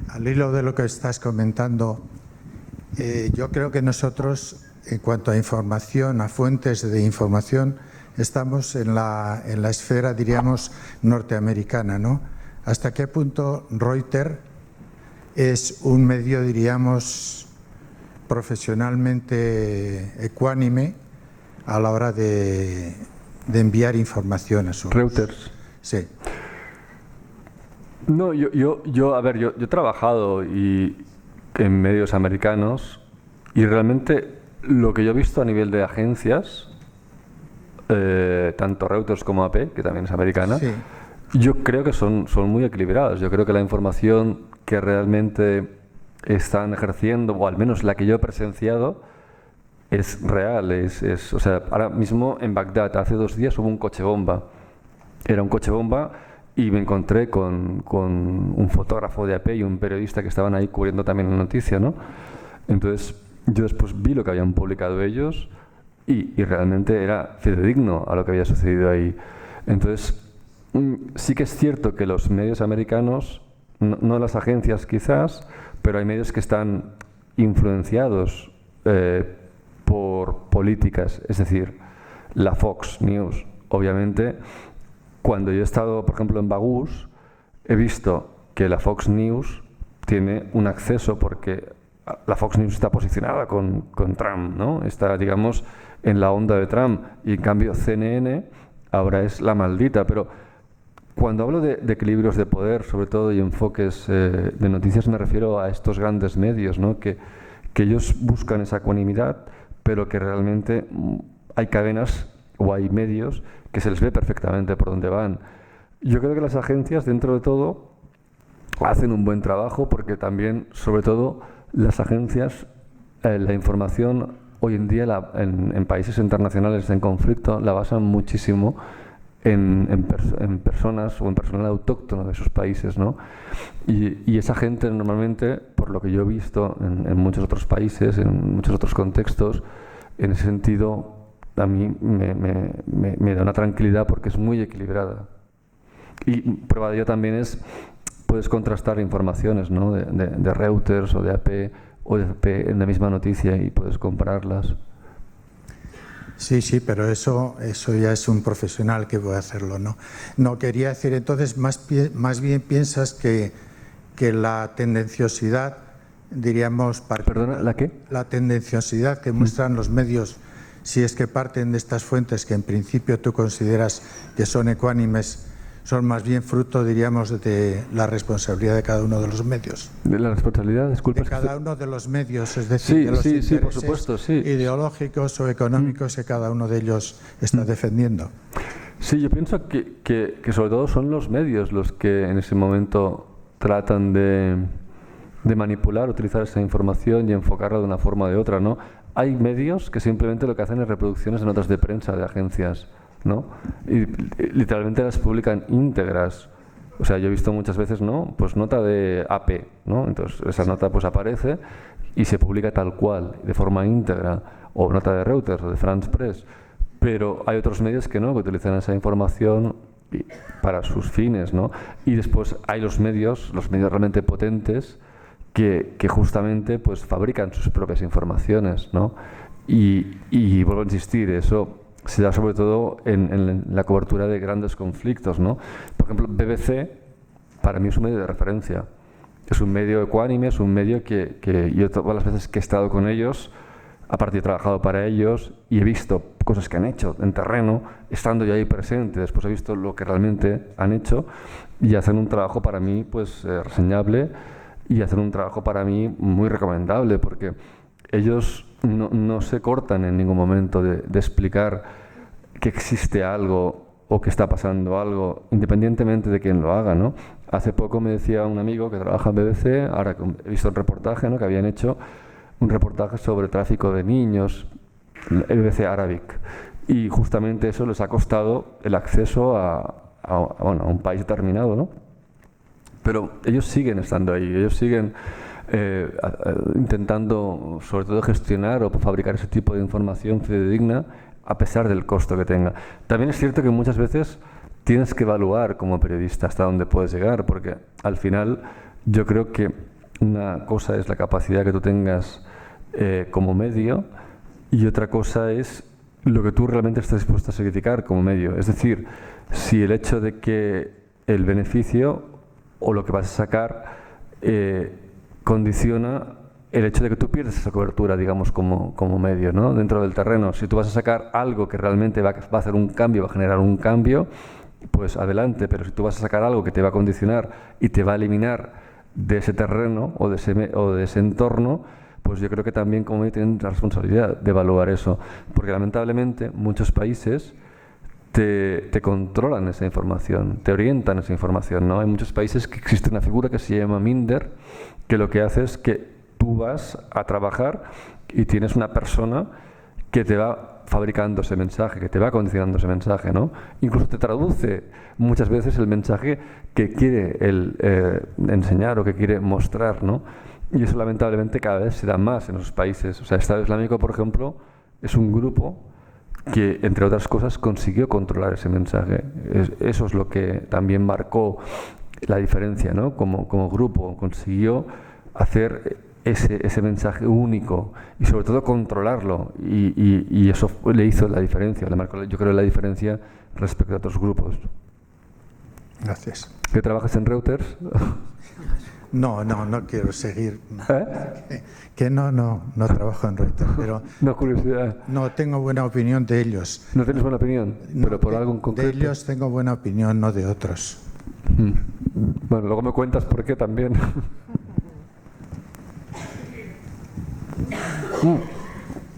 Al hilo de lo que estás comentando, yo creo que nosotros, en cuanto a información, a fuentes de información, estamos en la esfera, diríamos, norteamericana, ¿no? ¿Hasta qué punto Reuters es un medio, diríamos, profesionalmente ecuánime a la hora de enviar información a sus... Reuters. Sí. No, yo he trabajado en medios americanos y realmente lo que yo he visto a nivel de agencias, tanto Reuters como AP, que también es americana, Sí. yo creo que son muy equilibradas. Yo creo que la información que realmente están ejerciendo, o al menos la que yo he presenciado, es real. O sea, ahora mismo en Bagdad, hace 2 días hubo un coche bomba. Era un coche bomba y me encontré con un fotógrafo de AP y un periodista que estaban ahí cubriendo también la noticia, ¿no? Entonces, yo después vi lo que habían publicado ellos y realmente era fidedigno a lo que había sucedido ahí. Entonces, sí que es cierto que los medios americanos, no las agencias quizás, pero hay medios que están influenciados por políticas, es decir, la Fox News, obviamente. Cuando yo he estado, por ejemplo, en Bagús, he visto que la Fox News tiene un acceso porque la Fox News está posicionada con Trump, ¿no? Está, digamos, en la onda de Trump y en cambio CNN ahora es la maldita. Pero cuando hablo de equilibrios de poder, sobre todo, y enfoques de noticias, me refiero a estos grandes medios, ¿no? Que ellos buscan esa ecuanimidad, pero que realmente hay cadenas o hay medios que se les ve perfectamente por dónde van. Yo creo que las agencias, dentro de todo, hacen un buen trabajo porque también, sobre todo, las agencias, la información hoy en día en países internacionales en conflicto la basan muchísimo en personas o en personal autóctono de sus países, ¿no? Y esa gente normalmente, por lo que yo he visto en muchos otros países, en muchos otros contextos, en ese sentido a mí me da una tranquilidad porque es muy equilibrada. Y prueba de ello también puedes contrastar informaciones, ¿no? de Reuters o de AP o de AP en la misma noticia y puedes compararlas. Sí, pero eso ya es un profesional que puede hacerlo, ¿no? No, quería decir, entonces, más bien piensas que la tendenciosidad, diríamos... ¿Perdona, la qué? La tendenciosidad que muestran los medios, si es que parten de estas fuentes que en principio tú consideras que son ecuánimes, son más bien fruto, diríamos, de la responsabilidad de cada uno de los medios. ¿De la responsabilidad? Disculpa. De cada uno de los medios, es decir, de los intereses por supuesto, ideológicos o económicos que cada uno de ellos está defendiendo. Sí, yo pienso que sobre todo son los medios los que en ese momento tratan de manipular, utilizar esa información y enfocarla de una forma o de otra, ¿no? Hay medios que simplemente lo que hacen es reproducciones de notas de prensa de agencias, ¿no? Y literalmente las publican íntegras. O sea, yo he visto muchas veces, ¿no? Pues nota de AP, ¿no? Entonces esa nota pues aparece y se publica tal cual, de forma íntegra, o nota de Reuters o de France Press. Pero hay otros medios que no, que utilizan esa información para sus fines, ¿no? Y después hay los medios realmente potentes que justamente pues fabrican sus propias informaciones, ¿no? Y vuelvo a insistir, eso se da sobre todo en la cobertura de grandes conflictos, ¿no? Por ejemplo, BBC para mí es un medio de referencia, es un medio ecuánime, es un medio que yo todas las veces que he estado con ellos, aparte he trabajado para ellos y he visto cosas que han hecho en terreno, estando yo ahí presente, después he visto lo que realmente han hecho y hacen un trabajo para mí pues reseñable y hacen un trabajo para mí muy recomendable porque ellos no se cortan en ningún momento de explicar que existe algo o que está pasando algo, independientemente de quién lo haga, ¿no? Hace poco me decía un amigo que trabaja en BBC, ahora que he visto el reportaje, ¿no?, que habían hecho un reportaje sobre tráfico de niños, el BBC Arabic, y justamente eso les ha costado el acceso a un país determinado, ¿no? Pero ellos siguen estando ahí, ellos siguen intentando, sobre todo, gestionar o fabricar ese tipo de información fidedigna a pesar del costo que tenga. También es cierto que muchas veces tienes que evaluar como periodista hasta dónde puedes llegar, porque al final yo creo que una cosa es la capacidad que tú tengas como medio y otra cosa es lo que tú realmente estás dispuesto a sacrificar como medio. Es decir, si el hecho de que el beneficio o lo que vas a sacar condiciona el hecho de que tú pierdes esa cobertura, digamos, como medio, ¿no?, dentro del terreno. Si tú vas a sacar algo que realmente va a hacer un cambio, va a generar un cambio, pues adelante, pero si tú vas a sacar algo que te va a condicionar y te va a eliminar de ese terreno o de ese entorno, pues yo creo que también como medio tienen la responsabilidad de evaluar eso, porque lamentablemente muchos países te controlan esa información, te orientan esa información, ¿no? Hay muchos países que existe una figura que se llama Minder, que lo que hace es que tú vas a trabajar y tienes una persona que te va fabricando ese mensaje, que te va condicionando ese mensaje, ¿no? Incluso te traduce muchas veces el mensaje que quiere enseñar o que quiere mostrar, ¿no? Y eso lamentablemente cada vez se da más en esos países. O sea, Estado Islámico, por ejemplo, es un grupo que, entre otras cosas, consiguió controlar ese mensaje. Eso es lo que también marcó la diferencia, ¿no? Como grupo, consiguió hacer ese mensaje único y sobre todo controlarlo y eso le hizo la diferencia, le marcó, yo creo, la diferencia respecto a otros grupos. Gracias. ¿Que trabajas en Reuters? No quiero seguir. Que no trabajo en Reuters, pero No, curiosidad. no tengo buena opinión de ellos. ¿No tienes buena opinión? No, pero por algo en concreto. De ellos tengo buena opinión, no de otros. Bueno, luego me cuentas por qué también.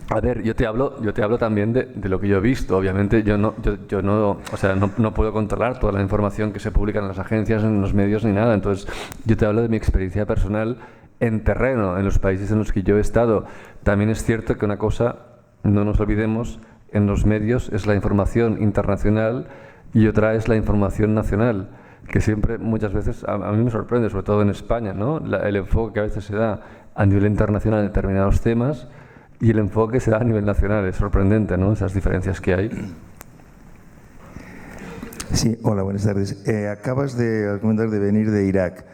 A ver, yo te hablo también de lo que yo he visto. Obviamente yo no, o sea, no puedo controlar toda la información que se publica en las agencias, en los medios ni nada. Entonces, yo te hablo de mi experiencia personal en terreno, en los países en los que yo he estado. También es cierto que una cosa, no nos olvidemos, en los medios es la información internacional y otra es la información nacional, que siempre, muchas veces, a mí me sorprende, sobre todo en España, ¿no? El enfoque que a veces se da a nivel internacional en determinados temas y el enfoque se da a nivel nacional. Es sorprendente, ¿no?, esas diferencias que hay. Sí, hola, buenas tardes. Acabas de comentar de venir de Irak.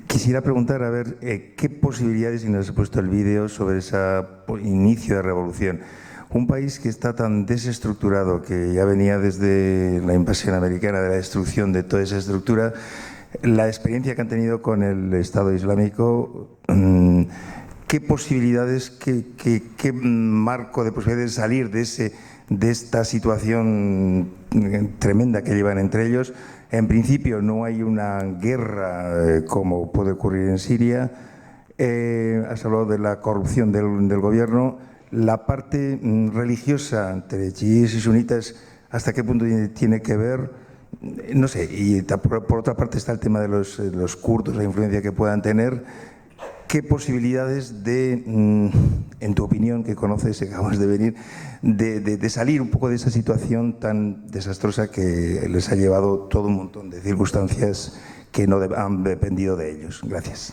Quisiera preguntar, a ver, ¿qué posibilidades, y nos has puesto el vídeo sobre ese inicio de revolución? Un país que está tan desestructurado, que ya venía desde la invasión americana, de la destrucción de toda esa estructura, la experiencia que han tenido con el Estado Islámico, ¿qué posibilidades, qué marco de posibilidades de salir de esta situación tremenda que llevan entre ellos? En principio no hay una guerra como puede ocurrir en Siria. Has hablado de la corrupción del gobierno. La parte religiosa entre chiíes y sunitas, ¿hasta qué punto tiene que ver? No sé, y por otra parte está el tema de los kurdos, la influencia que puedan tener. ¿Qué posibilidades en tu opinión, que conoces, acabas de venir, de salir un poco de esa situación tan desastrosa que les ha llevado todo un montón de circunstancias que no han dependido de ellos? Gracias.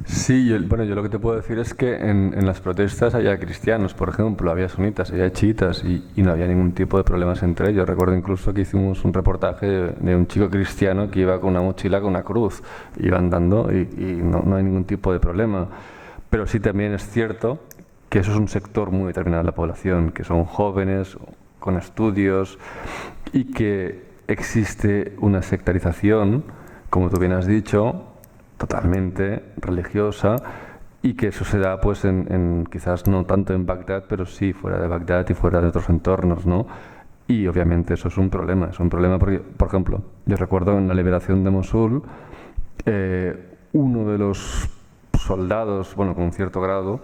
Sí, yo lo que te puedo decir es que en las protestas había cristianos, por ejemplo, había sunitas, había chiitas y no había ningún tipo de problemas entre ellos. Recuerdo incluso que hicimos un reportaje de un chico cristiano que iba con una mochila con una cruz, iba andando y no hay ningún tipo de problema. Pero sí también es cierto que eso es un sector muy determinado de la población, que son jóvenes, con estudios, y que existe una sectarización, como tú bien has dicho, totalmente religiosa, y que eso se da pues quizás no tanto en Bagdad, pero sí fuera de Bagdad y fuera de otros entornos, ¿no? Y obviamente eso es un problema porque, por ejemplo, yo recuerdo en la liberación de Mosul, uno de los soldados, con un cierto grado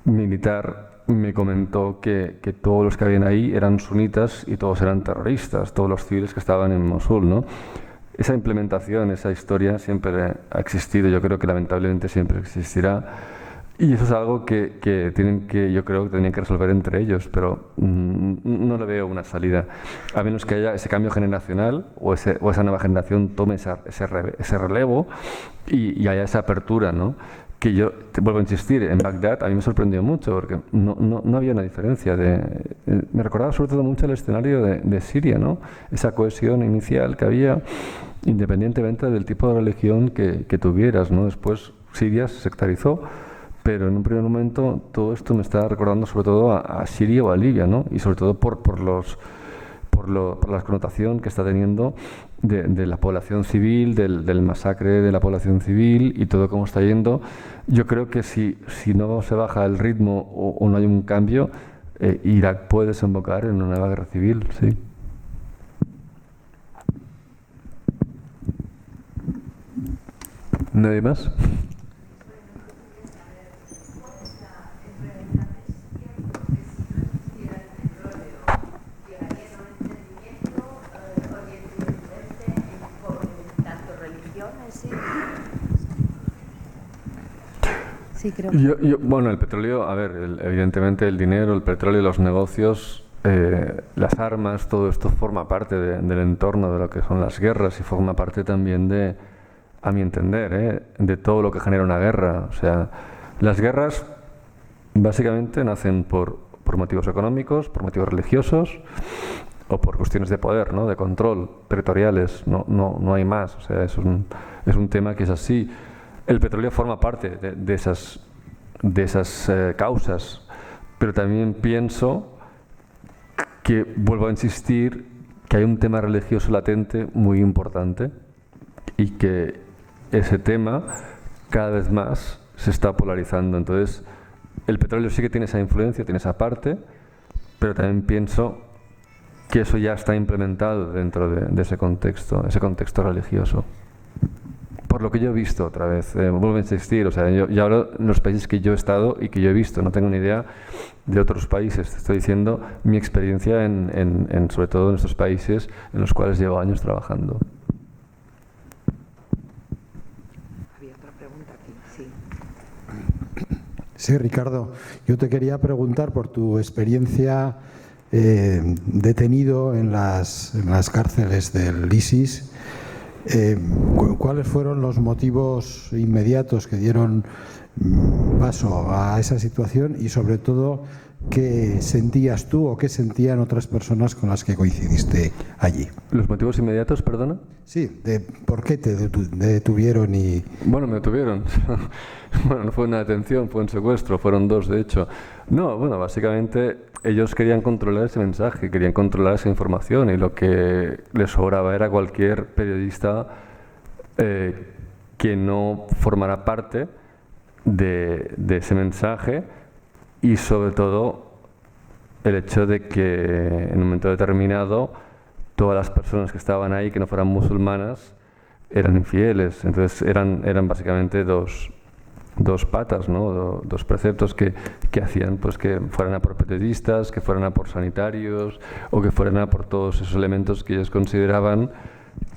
militar, me comentó que todos los que habían ahí eran sunitas y todos eran terroristas, todos los civiles que estaban en Mosul, ¿no? Esa implementación, esa historia siempre ha existido, yo creo que lamentablemente siempre existirá, y eso es algo que yo creo que tenían que resolver entre ellos, pero no le veo una salida, a menos que haya ese cambio generacional o esa nueva generación tome ese relevo y haya esa apertura, ¿no? Que yo, vuelvo a insistir, en Bagdad a mí me sorprendió mucho porque no había una diferencia. Me recordaba sobre todo mucho el escenario de Siria, ¿no? Esa cohesión inicial que había, independientemente del tipo de religión que tuvieras, ¿no? Después Siria se sectarizó, pero en un primer momento todo esto me está recordando sobre todo a Siria o a Libia, ¿no? Y sobre todo por la connotación que está teniendo de la población civil, del masacre de la población civil y todo cómo está yendo. Yo creo que si no se baja el ritmo o no hay un cambio, Irak puede desembocar en una nueva guerra civil, sí. ¿Nadie más? Sí, creo. Bueno, el petróleo, a ver, evidentemente el dinero, el petróleo, los negocios, las armas, todo esto forma parte del entorno de lo que son las guerras y forma parte también a mi entender, de todo lo que genera una guerra. O sea, las guerras básicamente nacen por motivos económicos, por motivos religiosos o por cuestiones de poder, ¿no? De control, territoriales, no hay más. O sea, es un tema que es así. El petróleo forma parte de esas causas, pero también pienso que, vuelvo a insistir, que hay un tema religioso latente muy importante y que ese tema cada vez más se está polarizando. Entonces, el petróleo sí que tiene esa influencia, tiene esa parte, pero también pienso que eso ya está implementado dentro de ese contexto religioso. Por lo que yo he visto otra vez, vuelvo a insistir, o sea, yo hablo en los países que yo he estado y que yo he visto, no tengo ni idea de otros países, te estoy diciendo mi experiencia en sobre todo en estos países en los cuales llevo años trabajando. Había otra pregunta aquí, sí. Sí, Ricardo, yo te quería preguntar por tu experiencia detenido en las cárceles del ISIS. ¿Cuáles fueron los motivos inmediatos que dieron paso a esa situación y sobre todo qué sentías tú o qué sentían otras personas con las que coincidiste allí? ¿Los motivos inmediatos, perdona? Sí, ¿por qué te detuvieron y...? Bueno, me detuvieron. Bueno, no fue una detención, fue un secuestro, fueron 2 de hecho. No, bueno, básicamente ellos querían controlar ese mensaje, querían controlar esa información y lo que les sobraba era cualquier periodista que no formara parte de ese mensaje y sobre todo el hecho de que en un momento determinado todas las personas que estaban ahí que no fueran musulmanas eran infieles. Entonces eran básicamente dos patas, ¿no? Dos preceptos que hacían pues que fueran a por periodistas, que fueran a por sanitarios o que fueran a por todos esos elementos que ellos consideraban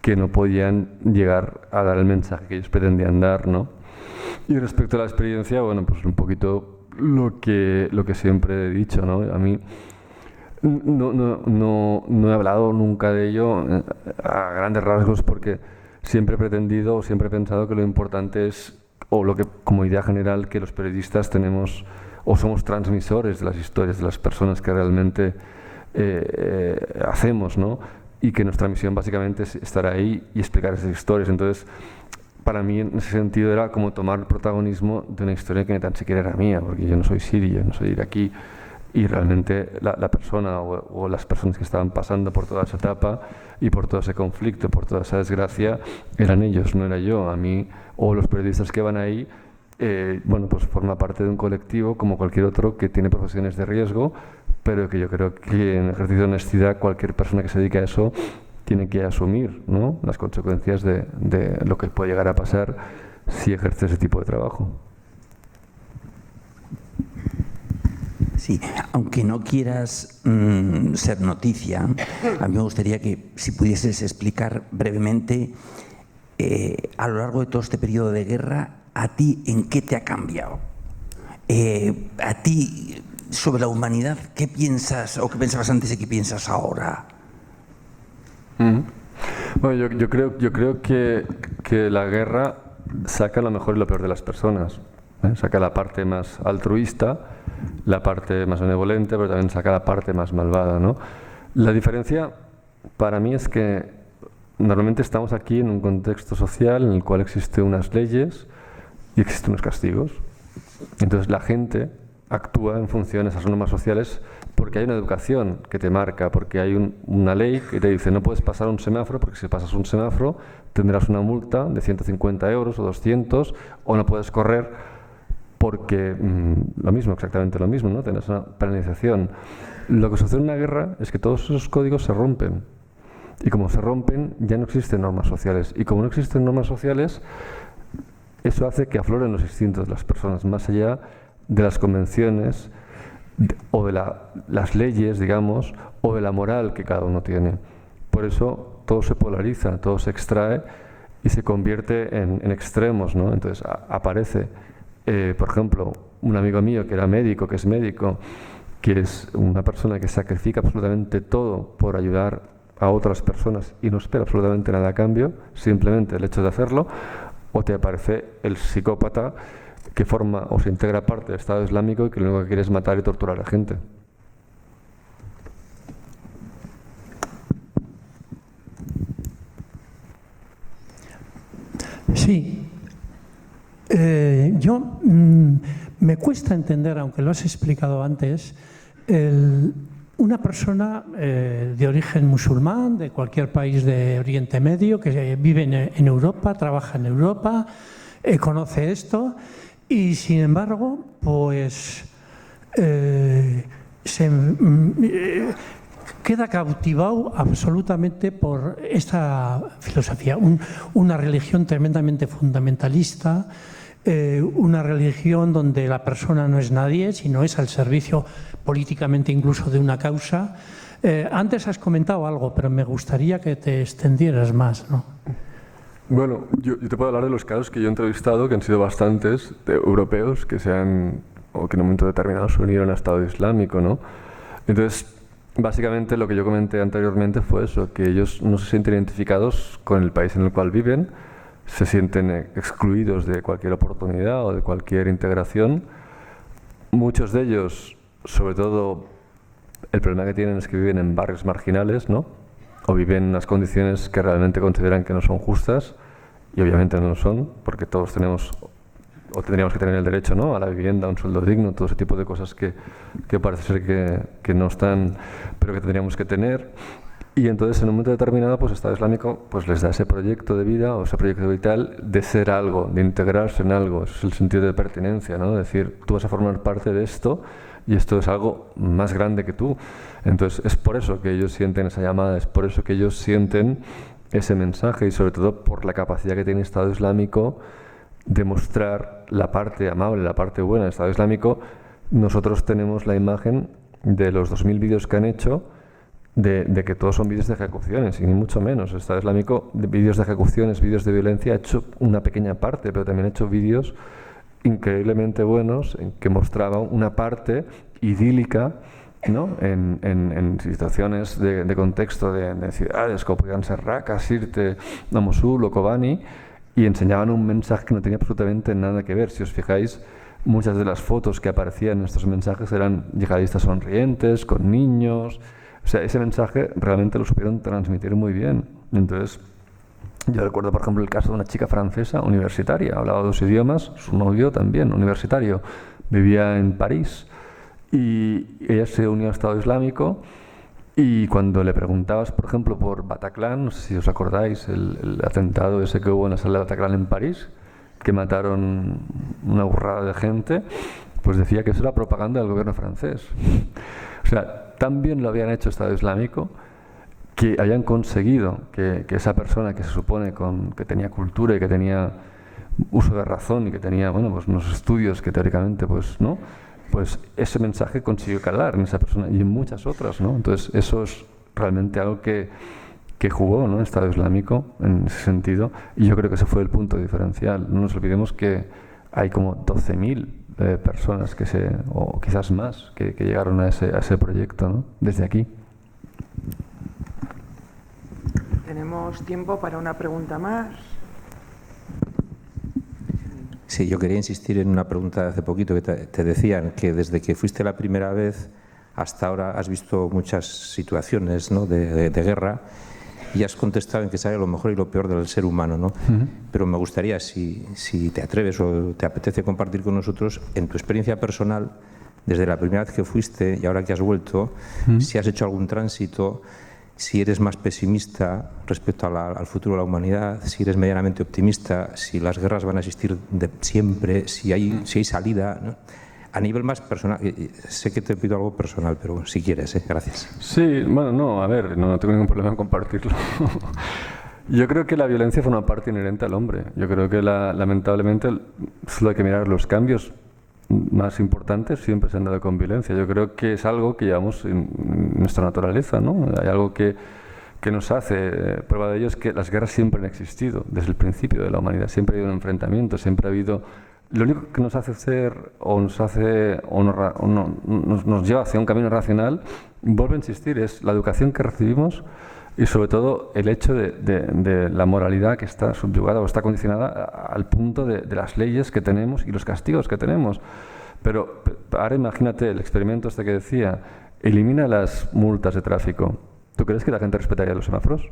que no podían llegar a dar el mensaje que ellos pretendían dar, ¿no? Y respecto a la experiencia, bueno, pues un poquito lo que siempre he dicho, ¿no? A mí no he hablado nunca de ello a grandes rasgos porque siempre he pretendido o siempre he pensado que lo importante es, o lo que como idea general, que los periodistas tenemos o somos transmisores de las historias de las personas que realmente hacemos, ¿no? Y que nuestra misión básicamente es estar ahí y explicar esas historias. Entonces, para mí en ese sentido era como tomar el protagonismo de una historia que ni tan siquiera era mía, porque yo no soy sirio, no soy iraquí, y realmente la persona o las personas que estaban pasando por toda esa etapa y por todo ese conflicto, por toda esa desgracia, eran ellos, no era yo. A mí o los periodistas que van ahí, bueno, pues forma parte de un colectivo como cualquier otro que tiene profesiones de riesgo, pero que yo creo que en ejercicio de honestidad cualquier persona que se dedique a eso tiene que asumir, ¿no?, las consecuencias de lo que puede llegar a pasar si ejerce ese tipo de trabajo. Sí, aunque no quieras ser noticia, a mí me gustaría que si pudieses explicar brevemente a lo largo de todo este periodo de guerra, ¿a ti en qué te ha cambiado? ¿A ti sobre la humanidad qué piensas o qué pensabas antes y qué piensas ahora? Bueno, yo creo que la guerra saca lo mejor y lo peor de las personas. Saca la parte más altruista, la parte más benevolente, pero también saca la parte más malvada, ¿no? La diferencia para mí es que normalmente estamos aquí en un contexto social en el cual existen unas leyes y existen unos castigos. Entonces la gente actúa en función de esas normas sociales porque hay una educación que te marca, porque hay una ley que te dice no puedes pasar un semáforo porque si pasas un semáforo tendrás una multa de 150 euros o 200 o no puedes correr porque lo mismo, exactamente lo mismo, ¿no? Tienes una penalización. Lo que sucede en una guerra es que todos esos códigos se rompen. Y como se rompen, ya no existen normas sociales. Y como no existen normas sociales, eso hace que afloren los instintos de las personas, más allá de las convenciones o de las leyes, digamos, o de la moral que cada uno tiene. Por eso todo se polariza, todo se extrae y se convierte en extremos, ¿no? Entonces aparece, por ejemplo, un amigo mío que era médico, que es una persona que sacrifica absolutamente todo por ayudar a otras personas y no espera absolutamente nada a cambio, simplemente el hecho de hacerlo, o te aparece el psicópata que forma o se integra parte del Estado Islámico y que lo único que quiere es matar y torturar a la gente. Sí. Me cuesta entender, aunque lo has explicado antes, una persona de origen musulmán, de cualquier país de Oriente Medio, que vive en Europa, trabaja en Europa, conoce esto y, sin embargo, pues queda cautivado absolutamente por esta filosofía, una religión tremendamente fundamentalista, una religión donde la persona no es nadie, sino es al servicio políticamente incluso de una causa. Antes has comentado algo, pero me gustaría que te extendieras más, ¿no? Bueno, yo te puedo hablar de los casos que yo he entrevistado, que han sido bastantes, de europeos que o que en un momento determinado se unieron al Estado Islámico, ¿no? Entonces, básicamente lo que yo comenté anteriormente fue eso, que ellos no se sienten identificados con el país en el cual viven, se sienten excluidos de cualquier oportunidad o de cualquier integración. Muchos de ellos, sobre todo, el problema que tienen es que viven en barrios marginales, ¿no? O viven en unas condiciones que realmente consideran que no son justas, y obviamente no lo son, porque todos tenemos o tendríamos que tener el derecho, ¿no?, a la vivienda, a un sueldo digno, todo ese tipo de cosas que parece ser que no están, pero que tendríamos que tener. Y entonces en un momento determinado pues el Estado Islámico pues les da ese proyecto de vida o ese proyecto vital de ser algo, de integrarse en algo. Eso es el sentido de pertenencia, ¿no? Decir, tú vas a formar parte de esto y esto es algo más grande que tú. Entonces es por eso que ellos sienten esa llamada, es por eso que ellos sienten ese mensaje y sobre todo por la capacidad que tiene el Estado Islámico de mostrar la parte amable, la parte buena del Estado Islámico. Nosotros tenemos la imagen de los 2000 vídeos que han hecho de que todos son vídeos de ejecuciones, y ni mucho menos. El Estado Islámico, de vídeos de ejecuciones, vídeos de violencia, ha hecho una pequeña parte, pero también ha hecho vídeos increíblemente buenos en que mostraban una parte idílica, ¿no?, en situaciones de contexto de ciudades, como podían ser Raqqa, Sirte, Mosul o Kobani, y enseñaban un mensaje que no tenía absolutamente nada que ver. Si os fijáis, muchas de las fotos que aparecían en estos mensajes eran yihadistas sonrientes, con niños. O sea, ese mensaje realmente lo supieron transmitir muy bien. Entonces, yo recuerdo, por ejemplo, el caso de una chica francesa universitaria, hablaba 2 idiomas, su novio también, universitario, vivía en París, y ella se unió al Estado Islámico, y cuando le preguntabas, por ejemplo, por Bataclan, no sé si os acordáis, el atentado ese que hubo en la sala de Bataclan en París, que mataron una burrada de gente, pues decía que eso era propaganda del gobierno francés. O sea, tan bien lo habían hecho el Estado Islámico que habían conseguido que esa persona que se supone que tenía cultura y que tenía uso de razón y que tenía, bueno, pues unos estudios que teóricamente, pues, ¿no?, pues ese mensaje consiguió calar en esa persona y en muchas otras, ¿no? Entonces eso es realmente algo que jugó, ¿no?, el Estado Islámico en ese sentido, y yo creo que ese fue el punto diferencial. No nos olvidemos que hay como 12.000 personas o quizás más, que llegaron a ese proyecto, ¿no?, desde aquí. Tenemos tiempo para una pregunta más. Sí, yo quería insistir en una pregunta de hace poquito que te decían que desde que fuiste la primera vez hasta ahora has visto muchas situaciones, ¿no?, de guerra, y has contestado en que sabe lo mejor y lo peor del ser humano, ¿no? Pero me gustaría, si te atreves o te apetece compartir con nosotros, en tu experiencia personal, desde la primera vez que fuiste y ahora que has vuelto, si has hecho algún tránsito, si eres más pesimista respecto al futuro de la humanidad, si eres medianamente optimista, si las guerras van a existir siempre, si hay salida, ¿no? A nivel más personal, sé que te pido algo personal, pero si quieres, gracias. Sí, bueno, no, a ver, no tengo ningún problema en compartirlo. Yo creo que la violencia forma parte inherente al hombre. Yo creo que lamentablemente solo hay que mirar los cambios más importantes, siempre se han dado con violencia. Yo creo que es algo que llevamos en nuestra naturaleza, ¿no? Hay algo que nos hace, prueba de ello es que las guerras siempre han existido, desde el principio de la humanidad, siempre ha habido un enfrentamiento, siempre ha habido... Lo único que nos hace ser, o nos lleva hacia un camino racional, vuelve a insistir, es la educación que recibimos y sobre todo el hecho de la moralidad que está subyugada o está condicionada al punto de las leyes que tenemos y los castigos que tenemos. Pero ahora imagínate el experimento este que decía, elimina las multas de tráfico. ¿Tú crees que la gente respetaría los semáforos?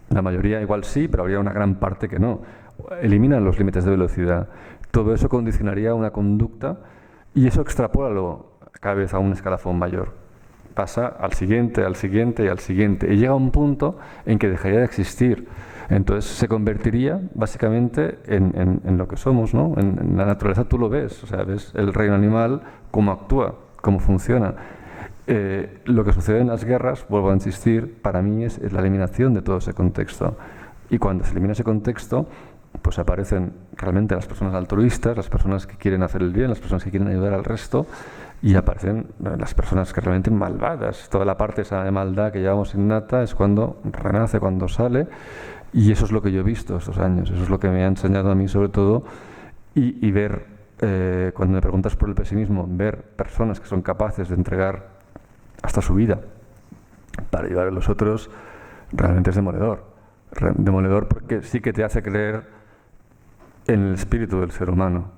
La mayoría igual sí, pero habría una gran parte que no. Eliminan los límites de velocidad. Todo eso condicionaría una conducta y eso extrapólalo cada vez a un escalafón mayor. Pasa al siguiente, al siguiente y al siguiente. Y llega a un punto en que dejaría de existir. Entonces se convertiría básicamente en lo que somos, ¿no? En la naturaleza tú lo ves, o sea, ves el reino animal, cómo actúa, cómo funciona. Lo que sucede en las guerras, vuelvo a insistir, para mí es la eliminación de todo ese contexto. Y cuando se elimina ese contexto, pues aparecen realmente las personas altruistas, las personas que quieren hacer el bien, las personas que quieren ayudar al resto, y aparecen las personas que realmente malvadas. Toda la parte esa de maldad que llevamos innata es cuando renace, cuando sale, y eso es lo que yo he visto estos años, eso es lo que me ha enseñado a mí sobre todo, y ver, cuando me preguntas por el pesimismo, ver personas que son capaces de entregar hasta su vida para ayudar a los otros, realmente es demoledor porque sí que te hace creer en el espíritu del ser humano,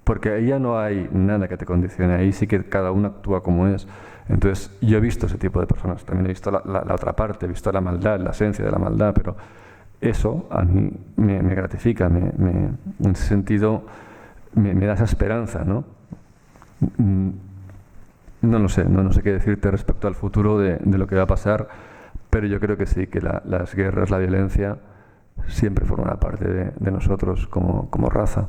porque ahí ya no hay nada que te condicione, ahí sí que cada uno actúa como es. Entonces yo he visto ese tipo de personas, también he visto la otra parte, he visto la maldad, la esencia de la maldad, pero eso a mí me gratifica, en ese sentido me da esa esperanza, ¿no? No sé qué decirte respecto al futuro de lo que va a pasar, pero yo creo que sí, que las guerras, la violencia, siempre forman parte de nosotros como raza.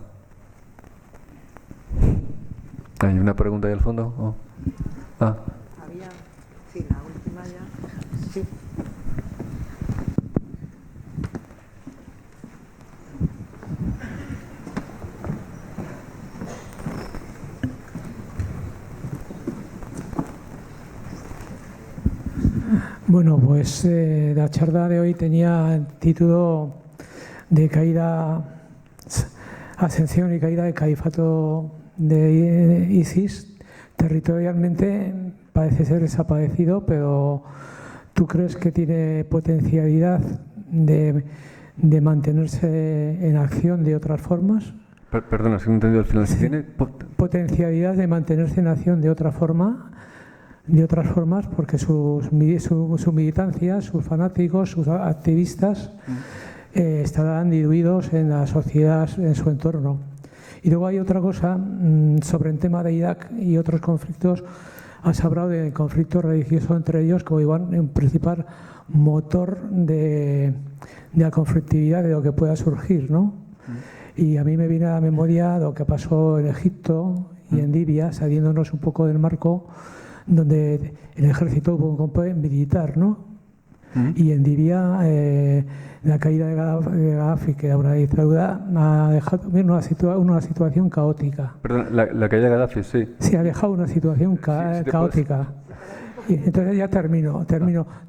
¿Hay una pregunta ahí al fondo? Oh. Ah. Había, sí, la última ya. Sí. Bueno, pues la charla de hoy tenía el título de caída, ascensión y caída del califato de ISIS. Territorialmente parece ser desaparecido, pero ¿tú crees que tiene potencialidad de mantenerse en acción de otras formas? Perdona, si no he entendido el final. ¿Tiene potencialidad de mantenerse en acción de otra forma? De otras formas, porque su militancia, sus fanáticos, sus activistas estarán diluidos en la sociedad, en su entorno. Y luego hay otra cosa sobre el tema de Irak y otros conflictos. Has hablado del conflicto religioso entre ellos como igual un principal motor de la conflictividad de lo que pueda surgir, ¿no? Y a mí me viene a la memoria lo que pasó en Egipto y en Libia, saliéndonos un poco del marco, donde el ejército hubo un golpe militar, ¿no? y en Libia la caída de Gaddafi, que era una dictadura, ha dejado también una situación caótica. Perdón, la caída de Gaddafi, sí. Sí, ha dejado una situación caótica. Y entonces ya termino.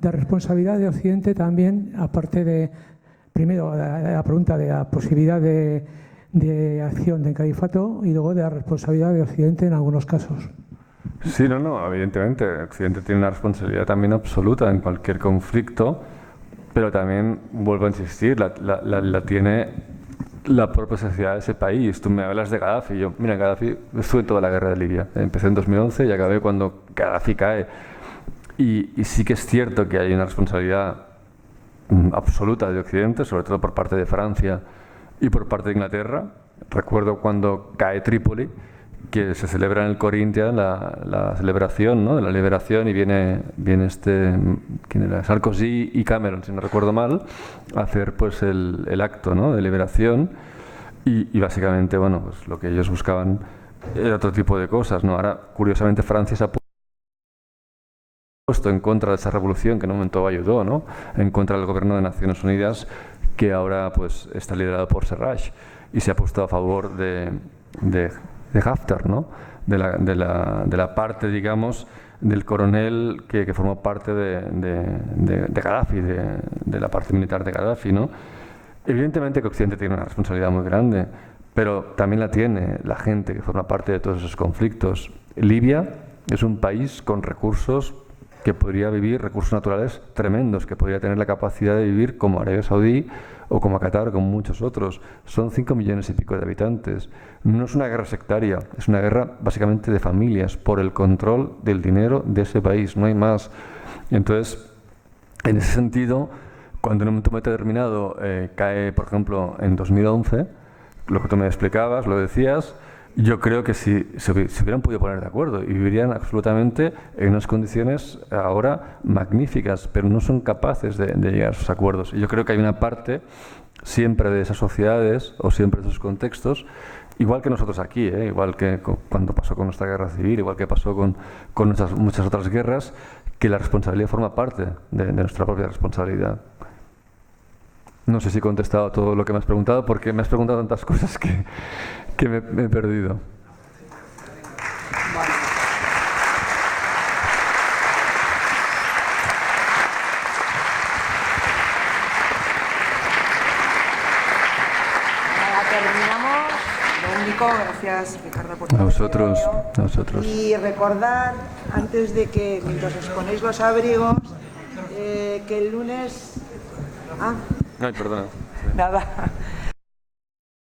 De responsabilidad de Occidente también, aparte de, primero, la pregunta de la posibilidad de acción del califato y luego de la responsabilidad de Occidente en algunos casos. Sí, no, evidentemente. Occidente tiene una responsabilidad también absoluta en cualquier conflicto, pero también, vuelvo a insistir, la tiene la propia sociedad de ese país. Tú me hablas de Gaddafi. Mira, Gaddafi, estuve en toda la guerra de Libia. Empecé en 2011 y acabé cuando Gaddafi cae. Y sí que es cierto que hay una responsabilidad absoluta de Occidente, sobre todo por parte de Francia y por parte de Inglaterra. Recuerdo cuando cae Trípoli, que se celebra en el Corinthians la celebración, ¿no?, de la liberación, y viene ¿quién era? Sarkozy y Cameron, si no recuerdo mal, a hacer pues el acto, ¿no?, de liberación, y básicamente, bueno, pues lo que ellos buscaban era otro tipo de cosas, ¿no? Ahora, curiosamente, Francia se ha puesto en contra de esa revolución que en un momento ayudó, ¿no?, en contra del gobierno de Naciones Unidas, que ahora pues está liderado por Sarraj, y se ha puesto a favor de Haftar, ¿no?, de la parte, digamos, del coronel que formó parte de Gaddafi, de la parte militar de Gaddafi, ¿no? Evidentemente que Occidente tiene una responsabilidad muy grande, pero también la tiene la gente que forma parte de todos esos conflictos. Libia es un país con recursos que podría vivir, recursos naturales tremendos, que podría tener la capacidad de vivir como Arabia Saudí o como Qatar o como muchos otros. Son 5 millones y pico de habitantes. No es una guerra sectaria, es una guerra básicamente de familias, por el control del dinero de ese país, no hay más. Entonces, en ese sentido, cuando en un momento determinado cae, por ejemplo, en 2011, lo que tú me explicabas, lo decías, yo creo que si se hubieran podido poner de acuerdo y vivirían absolutamente en unas condiciones ahora magníficas, pero no son capaces de llegar a esos acuerdos. Y yo creo que hay una parte siempre de esas sociedades o siempre de esos contextos, igual que nosotros aquí, igual que cuando pasó con nuestra guerra civil, igual que pasó con muchas otras guerras, que la responsabilidad forma parte de nuestra propia responsabilidad. No sé si he contestado todo lo que me has preguntado, porque me has preguntado tantas cosas que me he perdido. Terminamos. Lo único, gracias Ricardo por A vosotros. Y recordar, antes de que, mientras os ponéis los abrigos, que el lunes... Ay, perdona. Nada.